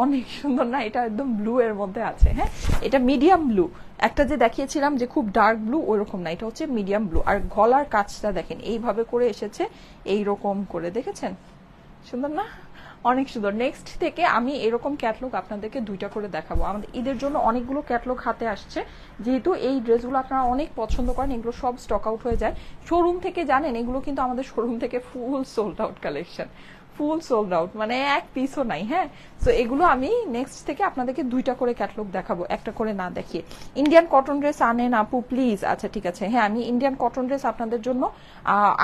অনেক সুন্দর না? এটা একদম ব্লু এর মধ্যে আছে, হ্যাঁ, এটা মিডিয়াম ব্লু। একটা যে দেখিয়েছিলাম যে খুব ডার্ক ব্লু, ওইরকম না, এটা হচ্ছে মিডিয়াম ব্লু। আর গলার কাজটা দেখেন এইভাবে করে এসেছে, এইরকম করে, দেখেছেন, সুন্দর না? অনেক সুন্দর। নেক্সট থেকে আমি এরকম ক্যাটলগ আপনাদেরকে দুইটা করে দেখাবো। আমাদের ঈদের জন্য অনেকগুলো ক্যাটলগ হাতে আসছে, যেহেতু এই ড্রেসগুলো আপনারা অনেক পছন্দ করেন, এগুলো সব স্টক আউট হয়ে যায় শোরুম থেকে, জানেন, এগুলো কিন্তু আমাদের শোরুম থেকে ফুল সোল্ড আউট কালেকশন, ফুল সোল্ড আউট, মানে এক পিসও নাই। হ্যাঁ, তো এগুলো আমি নেক্সট থেকে আপনাদেরকে দুইটা করে ক্যাটলগ দেখাবো, একটা করে না দেখিয়ে। ইন্ডিয়ান কটন ড্রেস আনেন আপু প্লিজ। আচ্ছা, ঠিক আছে, হ্যাঁ, আমি ইন্ডিয়ান কটন ড্রেস আপনাদের জন্য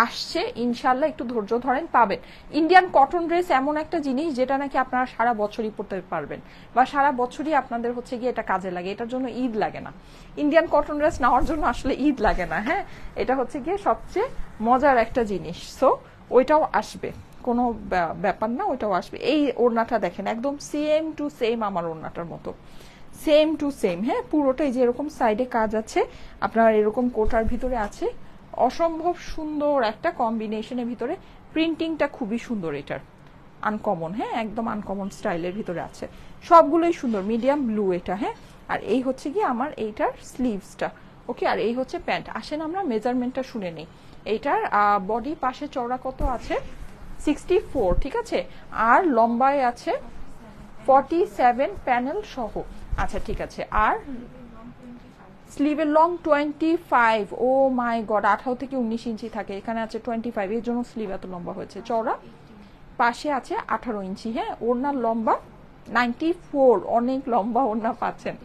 আসছে, ইনশাল্লাহ, একটু ধৈর্য ধরেন, পাবেন। ইন্ডিয়ান কটন ড্রেস এমন একটা জিনিস যেটা নাকি আপনারা সারা বছরই পরতে পারবেন, বা সারা বছরই আপনাদের হচ্ছে গিয়ে এটা কাজে লাগে, এটার জন্য ঈদ লাগে না। ইন্ডিয়ান কটন ড্রেস নেওয়ার জন্য আসলে ঈদ লাগে না, হ্যাঁ, এটা হচ্ছে গিয়ে সবচেয়ে মজার একটা জিনিস। সো ওইটাও আসবে, কোনো ব্যাপার না, ওইটাও আসবে। এই ওড়নাটা দেখেন, একদম সেম টু সেম আমার ওড়নাটার মতো, সেম টু সেম। হ্যাঁ, পুরোটাই যে এরকম সাইডে কাজ আছে, আপনার এরকম কোটার ভিতরে আছে, অসম্ভব সুন্দর একটা কম্বিনেশনের ভিতরে। প্রিন্টিংটা খুবই সুন্দর এটার, আনকমন, হ্যাঁ, একদম আনকমন স্টাইলের ভিতরে আছে, সবগুলোই সুন্দর। মিডিয়াম ব্লু এটা, হ্যাঁ। আর এই হচ্ছে কি আমার এইটার স্লিভসটা, ওকে। আর এই হচ্ছে প্যান্ট। আসেন আমরা মেজারমেন্টটা শুনে নিই। এইটার বডি পাশে চওড়া কত আছে? 64, ঠিক আছে। আর লম্বায় আছে 47 প্যানেল সহ। আচ্ছা, ঠিক আছে। আর স্লিভের লং 25। ও মাই গড, 18 থেকে 19 ইঞ্চি থাকে, এখানে আছে 25, এর জন্য স্লিভ এত লম্বা হয়েছে। চওড়া পাশে আছে 18 ইঞ্চি, হ্যাঁ। ওড়নার লম্বা 94, অনেক লম্বা ওড়না পাচ্ছেন।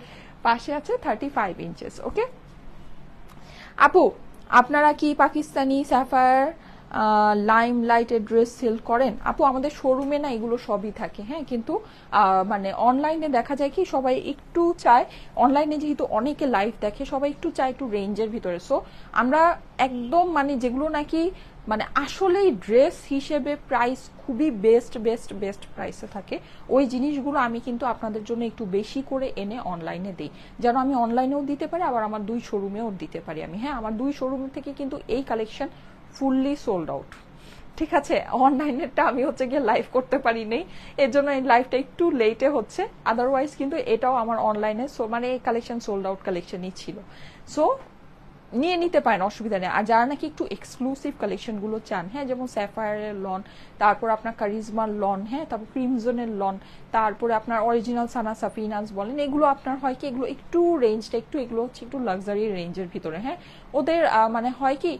পাশে আছে 35 ইঞ্চেস, ওকে। আপু, আপনারা কি পাকিস্তানি স্যাফায়ার লাইম লাইটের ড্রেস সেল করেন? আপু, আমাদের শোরুমে না এগুলো সবই থাকে, হ্যাঁ, কিন্তু মানে অনলাইনে দেখা যায় কি সবাই একটু চায়, অনলাইনে যেহেতু অনেকে লাইভ দেখে, সবাই একটু চায় একটু রেঞ্জের ভিতরে। সো আমরা একদম মানে যেগুলো নাকি মানে আসলেই ড্রেস হিসেবে প্রাইস খুবই বেস্ট বেস্ট বেস্ট প্রাইসে থাকে, ওই জিনিসগুলো আমি কিন্তু আপনাদের জন্য একটু বেশি করে এনে অনলাইনে দিই, যেন আমি অনলাইনেও দিতে পারি, আবার আমার 2 শোরুমেও দিতে পারি আমি। হ্যাঁ, আমার 2 শোরুম থেকে কিন্তু এই কালেকশন ফুললি সোল্ড আউট, ঠিক আছে। অনলাইনেরটা আমি হচ্ছে গিয়ে লাইভ করতে পারি নেই, এর জন্য এই লাইভটা একটু লেটে হচ্ছে, আদারওয়াইজ কিন্তু এটাও আমার অনলাইনে মানে এই কালেকশন সোল্ড আউট কালেকশনই ছিল। সো নিয়ে নিতে পারেন, অসুবিধা নেই। আর যারা নাকি একটু এক্সক্লুসিভ কালেকশনগুলো চান, হ্যাঁ, যেমন স্যাফায়ারের লন, তারপর আপনার কারিজমার লন, হ্যাঁ, তারপর ক্রিমজনের লন, তারপরে আপনার অরিজিনাল সানা সাফিনাস বলেন, এগুলো আপনার হয় কি এগুলো একটু রেঞ্জটা একটু, এগুলো হচ্ছে একটু লাক্সারি রেঞ্জের ভিতরে, হ্যাঁ। ওদের মানে হয় কি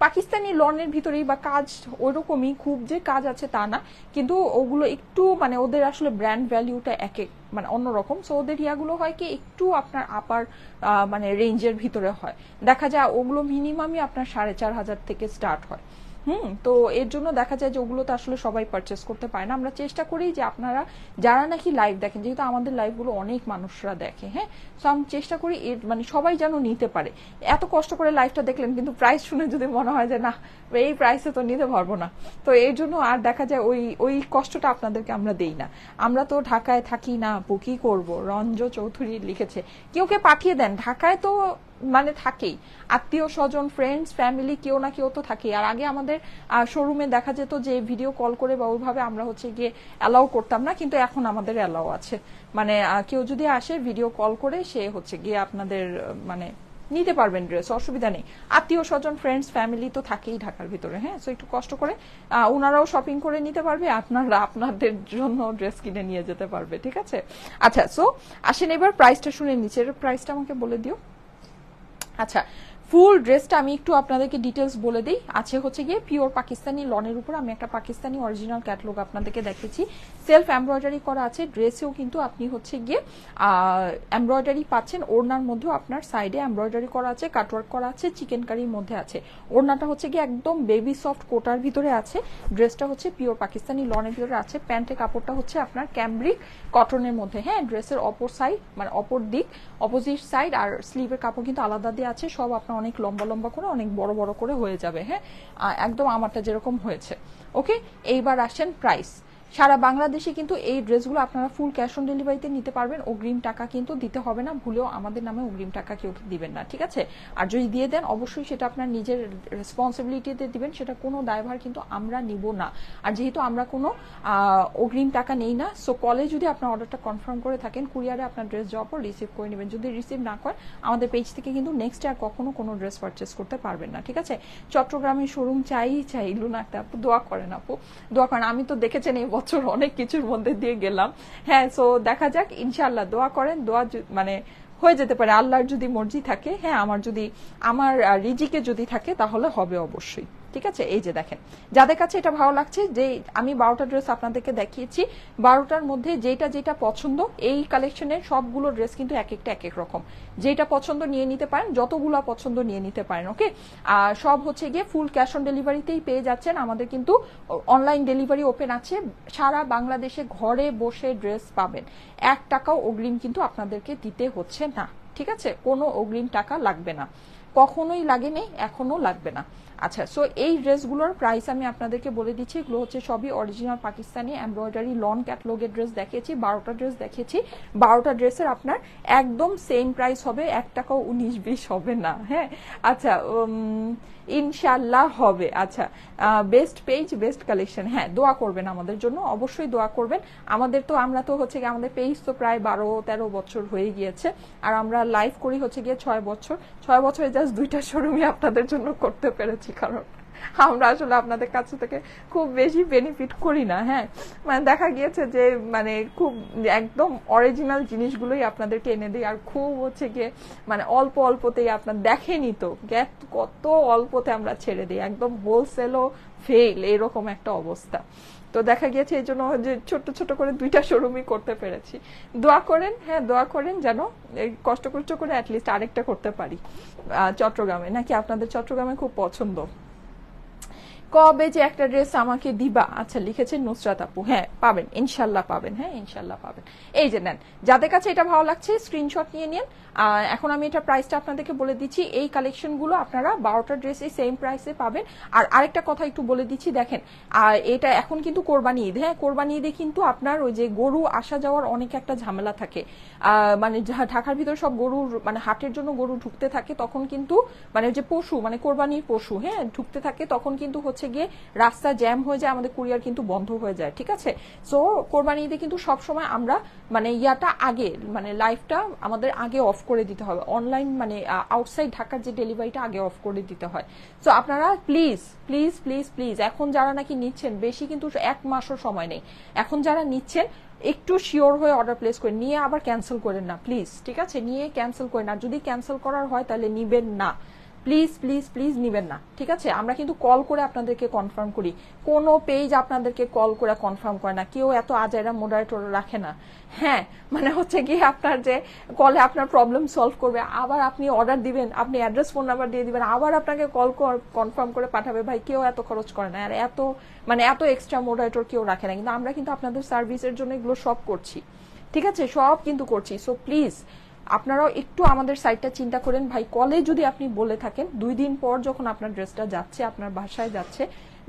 পাকিস্তানি লনের ভিতরেই বা কাজ ওইরকমই, খুব যে কাজ আছে তা না, কিন্তু ওগুলো একটু মানে ওদের আসলে ব্র্যান্ড ভ্যালিউটা এক এক মানে অন্যরকম। সো ওদের ইয়াগুলো হয় কি একটু আপনার আপার মানে রেঞ্জের ভিতরে হয়, দেখা যায় ওগুলো মিনিমামই আপনার 4,500 থেকে স্টার্ট হয়। তো এর জন্য দেখা যায় যে ওগুলো তো আসলে সবাই পারচেস করতে পারে না। আমরা চেষ্টা করি যে আপনারা যারা নাকি লাইভ দেখেন, যেহেতু আমাদের লাইভগুলো অনেক মানুষরা দেখে, হ্যাঁ, সো আমি চেষ্টা করি এর মানে সবাই যেন নিতে পারে। এত কষ্ট করে লাইভটা দেখলেন কিন্তু প্রাইস শুনে যদি মনে হয় যে না এই প্রাইসে তো নিতে পারবো না, তো এর জন্য আর দেখা যায় ওই ওই কষ্টটা আপনাদেরকে আমরা দেই না। আমরা তো ঢাকায় থাকি না, কি করব। রঞ্জ চৌধুরী লিখেছে কেউকে পাঠিয়ে দেন, ঢাকায় তো মানে থাকেই, আত্মীয় স্বজন ফ্রেন্ডস ফ্যামিলি কেউ না কেউ তো থাকেই। আর আগে আমাদের শোরুমে দেখা যেত যে ভিডিও কল করে বা ওইভাবে আমরা হচ্ছে গিয়ে অ্যালাউ করতাম না, কিন্তু এখন আমাদের অ্যালাউ আছে। মানে কেউ যদি আসে ভিডিও কল করে সে হচ্ছে গিয়ে আপনাদের মানে নিতে পারবেন ড্রেস, অসুবিধা নেই। আত্মীয় স্বজন ফ্রেন্ডস ফ্যামিলি তো থাকেই ঢাকার ভিতরে, হ্যাঁ। সো একটু কষ্ট করে ওনারাও শপিং করে নিতে পারবে, আপনারা আপনাদের জন্য ড্রেস কিনে নিয়ে যেতে পারবে, ঠিক আছে। আচ্ছা, সো আসেন এবার প্রাইসটা শুনে নিচে, প্রাইসটা আমাকে বলে দিও। আচ্ছা, ফুল ড্রেসটা আমি একটু আপনাদেরকে ডিটেলস বলে দিই। আছে হচ্ছে গিয়ে পিওর পাকিস্তানি লনের উপর আমি একটা পাকিস্তানি অরিজিনাল ক্যাটালগ আপনাদেরকে দেখেছি, সেলফ এমব্রয়ডারি করা আছে। ড্রেসেও কিন্তু আপনি হচ্ছে গিয়ে এমব্রয়ডারি পাচ্ছেন, ওড়নার মধ্যেও আপনার সাইডে এমব্রয়ডারি করা আছে, কাটওয়ার্ক করা আছে, চিকেন কারির মধ্যে আছে। ওড়নাটা হচ্ছে গিয়ে একদম বেবি সফট কোটার ভিতরে আছে। ড্রেসটা হচ্ছে পিওর পাকিস্তানি লনের ভিতরে আছে। প্যান্টের কাপড়টা হচ্ছে আপনার ক্যামব্রিক কটনের মধ্যে, হ্যাঁ। ড্রেসের অপর সাইড মানে অপর দিক অপোজিট সাইড আর স্লিভের কাপড় কিন্তু আলাদা দিয়ে আছে, সব আপনার অনেক লম্বা লম্বা করে অনেক বড় বড় করে হয়ে যাবে, হ্যাঁ, একদম আমারটা যেরকম হয়েছে। ওকে, এইবার আসেন প্রাইস। সারা বাংলাদেশে কিন্তু এই ড্রেসগুলো আপনারা ফুল ক্যাশ অন ডেলিভারিতে নিতে পারবেন, অগ্রিম টাকা কিন্তু দিতে হবে না, ভুলেও আমাদের নামে অগ্রিম টাকা কেউ দিবেন না, ঠিক আছে। আর যদি দিয়ে দেন অবশ্যই সেটা আপনার নিজের রেসপন্সিবিলিটিতে দিবেন, সেটা কোনো দায়ভার কিন্তু আমরা নিব না। আর যেহেতু আমরা কোনো অগ্রিম টাকা নেই না, সো কলে যদি আপনার অর্ডারটা কনফার্ম করে থাকেন, কুরিয়ারে আপনার ড্রেস যাওয়ার পর রিসিভ করে নেবেন। যদি রিসিভ না করেন আমাদের পেজ থেকে কিন্তু নেক্সট আর কখনো কোনো ড্রেস পারচেস করতে পারবেন না, ঠিক আছে। চট্টগ্রামের শোরুম চাই লুনা একটা আপু, দোয়া করেন আপু, দোয়া করেন। আমি তো দেখেছেন এই বছর অনেক কিছুর মধ্যে দিয়ে গেলাম, হ্যাঁ। সো দেখা যাক, ইনশাল্লাহ দোয়া করেন, দোয়া মানে হয়ে যেতে পারে আল্লাহর যদি মর্জি থাকে, হ্যাঁ। আমার রিজিকে যদি থাকে তাহলে হবে অবশ্যই, ঠিক আছে। এই যে দেখেন, যাদের কাছে এটা ভালো লাগছে, যে আমি 12টা ড্রেস আপনাদেরকে দেখিয়েছি, 12টার মধ্যে যেটা যেটা পছন্দ, এই কালেকশনের সবগুলো ড্রেস কিন্তু এক একটা এক এক রকম, যেটা পছন্দ নিয়ে নিতে পারেন, যতগুলা পছন্দ নিয়ে নিতে পারেন, ওকে। আর সব হচ্ছে গিয়ে ফুল ক্যাশ অন ডেলিভারিতেই পেয়ে যাচ্ছেন। আমাদের কিন্তু অনলাইন ডেলিভারি ওপেন আছে, সারা বাংলাদেশে ঘরে বসে ড্রেস পাবেন, 1 টাকাও অগ্রিম কিন্তু আপনাদেরকে দিতে হচ্ছে না, ঠিক আছে। কোনো অগ্রিম টাকা লাগবে না, কখনোই লাগেনি, এখনো লাগবে না। আচ্ছা, সো এই ড্রেসগুলোর প্রাইস আমি আপনাদেরকে বলে দিচ্ছি। এগুলো হচ্ছে সবই অরিজিনাল পাকিস্তানি এমব্রয়ডারি লন ক্যাটলগের ড্রেস দেখিয়েছি, 12টা ড্রেস দেখিয়েছি। 12টা ড্রেসের আপনার একদম সেম প্রাইস হবে, 1 টাকাও 19-20 হবে না, হ্যাঁ। আচ্ছা, ইনশাল্লাহ হবে। আচ্ছা, বেস্ট পেজ বেস্ট কালেকশন, হ্যাঁ, দোয়া করবেন আমাদের জন্য, অবশ্যই দোয়া করবেন। আমরা তো হচ্ছে গিয়ে আমাদের পেজ তো প্রায় 12-13 বছর হয়ে গিয়েছে, আর আমরা লাইভ করি হচ্ছে গিয়ে 6 বছর। 6 বছরে জাস্ট 2টা শোরুমই আপনাদের জন্য করতে পেরেছি, কারণ আমরা আসলে আপনাদের কাছ থেকে খুব বেশি বেনিফিট করি না, হ্যাঁ। মানে দেখা গিয়েছে যে মানে খুব একদম অরিজিনাল জিনিসগুলোই আপনাদেরকে এনে দিই, আর খুব হচ্ছে গিয়ে মানে অল্প অল্পতেই আপনার দেখেনি তো কত অল্পতে আমরা ছেড়ে দিই, একদম হোলসেলও ফেল, এরকম একটা অবস্থা। তো দেখা গিয়েছে এই জন্য যে ছোট ছোট করে 2টা শোরুমই করতে পেরেছি। দোয়া করেন, হ্যাঁ, দোয়া করেন যেন কষ্ট করে অ্যাটলিস্ট আরেকটা করতে পারি চট্টগ্রামে। নাকি আপনাদের চট্টগ্রামে খুব পছন্দ? কবে যে একটা ড্রেস আমাকে দিবা? আচ্ছা, লিখেছেন নুসরাত আপু, হ্যাঁ পাবেন, ইনশাল্লাহ পাবেন, হ্যাঁ ইনশাল্লাহ পাবেন। এই যে নেন, যাদের কাছে এটা ভালো লাগছে স্ক্রিনশট নিয়ে নিন। এখন আমি এটা প্রাইসটা আপনাদেরকে বলে দিচ্ছি। এই কালেকশনগুলো আপনারা 12টা ড্রেসে সেম প্রাইসে পাবেন। আর আরেকটা কথা একটু বলে দিচ্ছি, দেখেন এটা এখন কিন্তু কোরবানি ঈদ, হ্যাঁ, কোরবানি ঈদে কিন্তু আপনার ওই যে গরু আসা যাওয়ার অনেক একটা ঝামেলা থাকে, মানে ঢাকার ভিতরে সব গরু মানে হাটের জন্য গরু ঢুকতে থাকে, তখন কিন্তু মানে যে পশু মানে কোরবানির পশু, হ্যাঁ, ঢুকতে থাকে, তখন কিন্তু হচ্ছে গিয়ে রাস্তা জ্যাম হয়ে যায়, আমাদের কুরিয়ার কিন্তু বন্ধ হয়ে যায়, ঠিক আছে। সো কোরবানি ঈদে কিন্তু সবসময় আমরা মানে ইয়াটা আগে মানে লাইফটা আমাদের আগে অফ করে দিতে হবে, অনলাইন মানে আউটসাইড ঢাকার যে ডেলিভারিটা আগে অফ করে দিতে হয়। সো আপনারা প্লিজ প্লিজ প্লিজ প্লিজ এখন যারা নাকি নিচ্ছেন, বেশি কিন্তু 1 মাসও সময় নেই, এখন যারা নিচ্ছেন একটু শিওর হয়ে অর্ডার প্লেস করে নিয়ে আবার ক্যান্সেল করেন না প্লিজ, ঠিক আছে। নিয়ে ক্যান্সেল করেন না, যদি ক্যান্সেল করার হয় তাহলে নিবেন না, প্লিজ প্লিজ প্লিজ নিবেন না, ঠিক আছে। আমরা কিন্তু কল করে আপনাদেরকে কনফার্ম করি, কোনো পেজ আপনাদেরকে কল করে কনফার্ম করে না, কেউ এত আজাইরা মডারেটর রাখে না। হ্যাঁ মানে হচ্ছে গিয়ে আপনার যে কলে আপনার প্রবলেম সলভ করবে, আবার আপনি অর্ডার দিবেন, আপনি অ্যাড্রেস ফোন নাম্বার দিয়ে দিবেন, আবার আপনাকে কল কনফার্ম করে পাঠাবে, ভাই কেউ এত খরচ করে না, আর এত মানে এত এক্সট্রা মডারেটর কেউ রাখে না। কিন্তু আমরা কিন্তু আপনাদের সার্ভিসের জন্য এগুলো সব করছি, ঠিক আছে, সব কিন্তু করছি। সো প্লিজ আপনারাও একটু আমাদের সাইটটা চিন্তা করেন। ভাই কলে যদি আপনি বলে থাকেন 2 দিন পর যখন আপনার ড্রেসটা যাচ্ছে, আপনার বাসায় যাচ্ছে,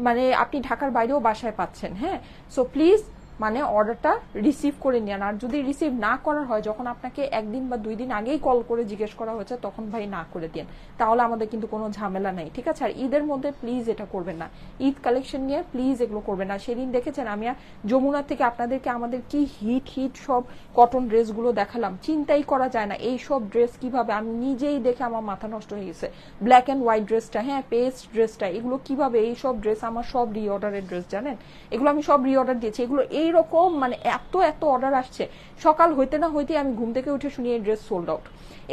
মানে আপনি ঢাকার বাইরেও বাসায় পাচ্ছেন, হ্যাঁ। সো প্লিজ মানে অর্ডারটা রিসিভ করে নেন, আর যদি রিসিভ না করার হয়, যখন আপনাকে 1 দিন বা 2 দিন আগেই কল করে জিজ্ঞেস করা হয়েছে, তখন ভাই না করে দেন, তাহলে আমাদের কিন্তু কোনো ঝামেলা নেই, ঠিক আছে। আর ঈদের মধ্যে প্লিজ এটা করবেন না, ঈদ কালেকশন নিয়ে প্লিজ এগুলো করবেন না। সেদিন দেখেছেন আমি যমুনা থেকে আপনাদেরকে আমাদের কি হিট হিট সব কটন ড্রেসগুলো দেখালাম, চিন্তাই করা যায় না এই সব ড্রেস কিভাবে, আমি নিজেই দেখে আমার মাথা নষ্ট হয়ে গেছে। ব্ল্যাক অ্যান্ড হোয়াইট ড্রেসটা, হ্যাঁ পেস্ট ড্রেসটা, এগুলো কিভাবে, এই সব ড্রেস আমার সব রিঅর্ডারের ড্রেস, জানেন এগুলো আমি সব রিঅর্ডার দিয়েছি। এগুলো এইরকম মানে এত এত অর্ডার আসছে, সকাল হইতে না হইতে আমি ঘুম থেকে উঠে শুনি এই ড্রেস সোল্ড আউট,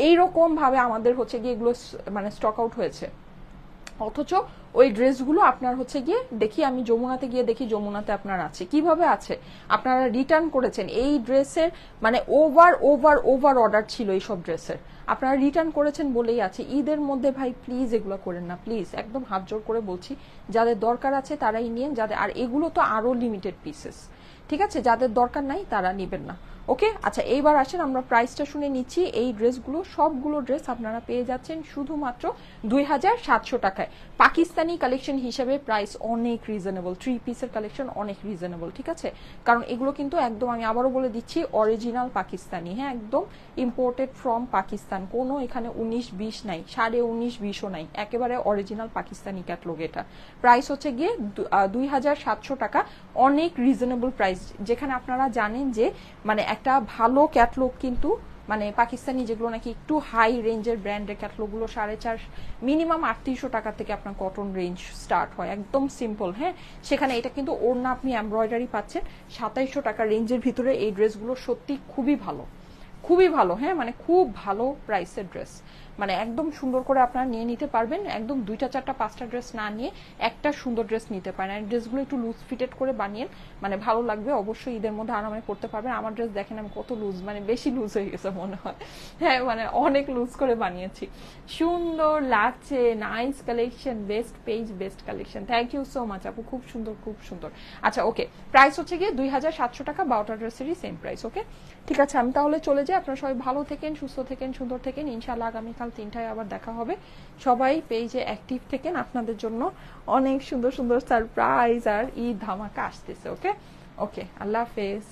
এইরকম ভাবে আমাদের হচ্ছে গিয়ে এগুলো মানে স্টক আউট হয়েছে। অথচ ওই ড্রেসগুলো আপনার হচ্ছে গিয়ে দেখি, আমি যমুনাতে গিয়ে দেখি যমুনাতে আপনার আছে, কিভাবে আছে, আপনারা রিটার্ন করেছেন এই ড্রেসের, মানে ওভার ওভার ওভার অর্ডার ছিল এইসব ড্রেসের, আপনারা রিটার্ন করেছেন বলেই আছে। ঈদের মধ্যে ভাই প্লিজ এগুলো করেন না, প্লিজ একদম হাত জোর করে বলছি, যাদের দরকার আছে তারাই নিয়েন, যাদের, আর এগুলো তো আরো লিমিটেড পিসেস, ঠিক আছে, যাদের দরকার নাই তারা নিবেন না, ওকে। আচ্ছা এইবার আসেন আমরা প্রাইসটা শুনে নিচ্ছি। এই ড্রেসগুলো সবগুলো ড্রেস আপনারা পেয়ে যাচ্ছেন শুধুমাত্র 2700 টাকায়। পাকিস্তানি কালেকশন হিসেবে প্রাইস অনেক রিজনেবল, 3 পিসের কালেকশন অনেক রিজনেবল, ঠিক আছে, কারণ এগুলো কিন্তু একদম আমি আবারও বলে দিচ্ছি অরিজিনাল পাকিস্তানি, হ্যাঁ একদম ইম্পোর্টেড ফ্রম পাকিস্তান, কোনো এখানে 19-20 নাই, 19.5-20ও নাই, একেবারে অরিজিনাল পাকিস্তানি ক্যাটলগ। এটা প্রাইস হচ্ছে গিয়ে 2700 টাকা, অনেক রিজনেবল প্রাইস, যেখানে আপনারা জানেন যে মানে একটা ভালো ক্যাটলগ কিন্তু মানে পাকিস্তানি যেগুলো নাকি একটু হাই রেঞ্জের ব্র্যান্ডের ক্যাটলগ গুলো 4.5 মিনিমাম 3800 টাকা থেকে আপনার কটন রেঞ্জ স্টার্ট হয়, একদম সিম্পল, হ্যাঁ। সেখানে এটা কিন্তু ওড়না আপনি এমব্রয়ডারি পাচ্ছেন 2700 টাকা রেঞ্জের ভিতরে। এই ড্রেসগুলো সত্যি খুবই ভালো, খুবই ভালো, হ্যাঁ মানে খুব ভালো প্রাইসের ড্রেস, মানে একদম সুন্দর করে আপনারা নিয়ে নিতে পারবেন, একদম 2টা 4টা 5টা ড্রেস না নিয়ে একটা সুন্দর ড্রেস নিতে পারেন। আর ড্রেসগুলো একটু লুজ ফিটেড করে বানিয়ে মানে ভালো লাগবে, অবশ্যই ঈদের মধ্যে আরামে পড়তে পারবেন। আমার ড্রেস দেখেন আমি কত লুজ, মানে বেশি লুজ হয়ে গেছে মনে হয়, হ্যাঁ মানে অনেক লুজ করে বানিয়েছি, সুন্দর লাগছে, nice collection, best page, best collection, thank you so much আপু, খুব সুন্দর খুব সুন্দর। আচ্ছা ওকে, প্রাইস হচ্ছে গিয়ে 2700 টাকা, 12টা ড্রেসেরই সেম প্রাইস, ওকে ঠিক আছে। আমি তাহলে চলে যাই, আপনারা সবাই ভালো থাকেন, সুস্থ থাকেন, সুন্দর থাকেন, ইনশাআল্লাহ আগামীকাল 3টায় আবার দেখা হবে। সবাই পেজে অ্যাক্টিভ থাকেন, আপনাদের জন্য অনেক সুন্দর সুন্দর সারপ্রাইজ আর ঈদ ধামাকা আসতেছে, ওকে ওকে, আল্লাহ হাফেজ।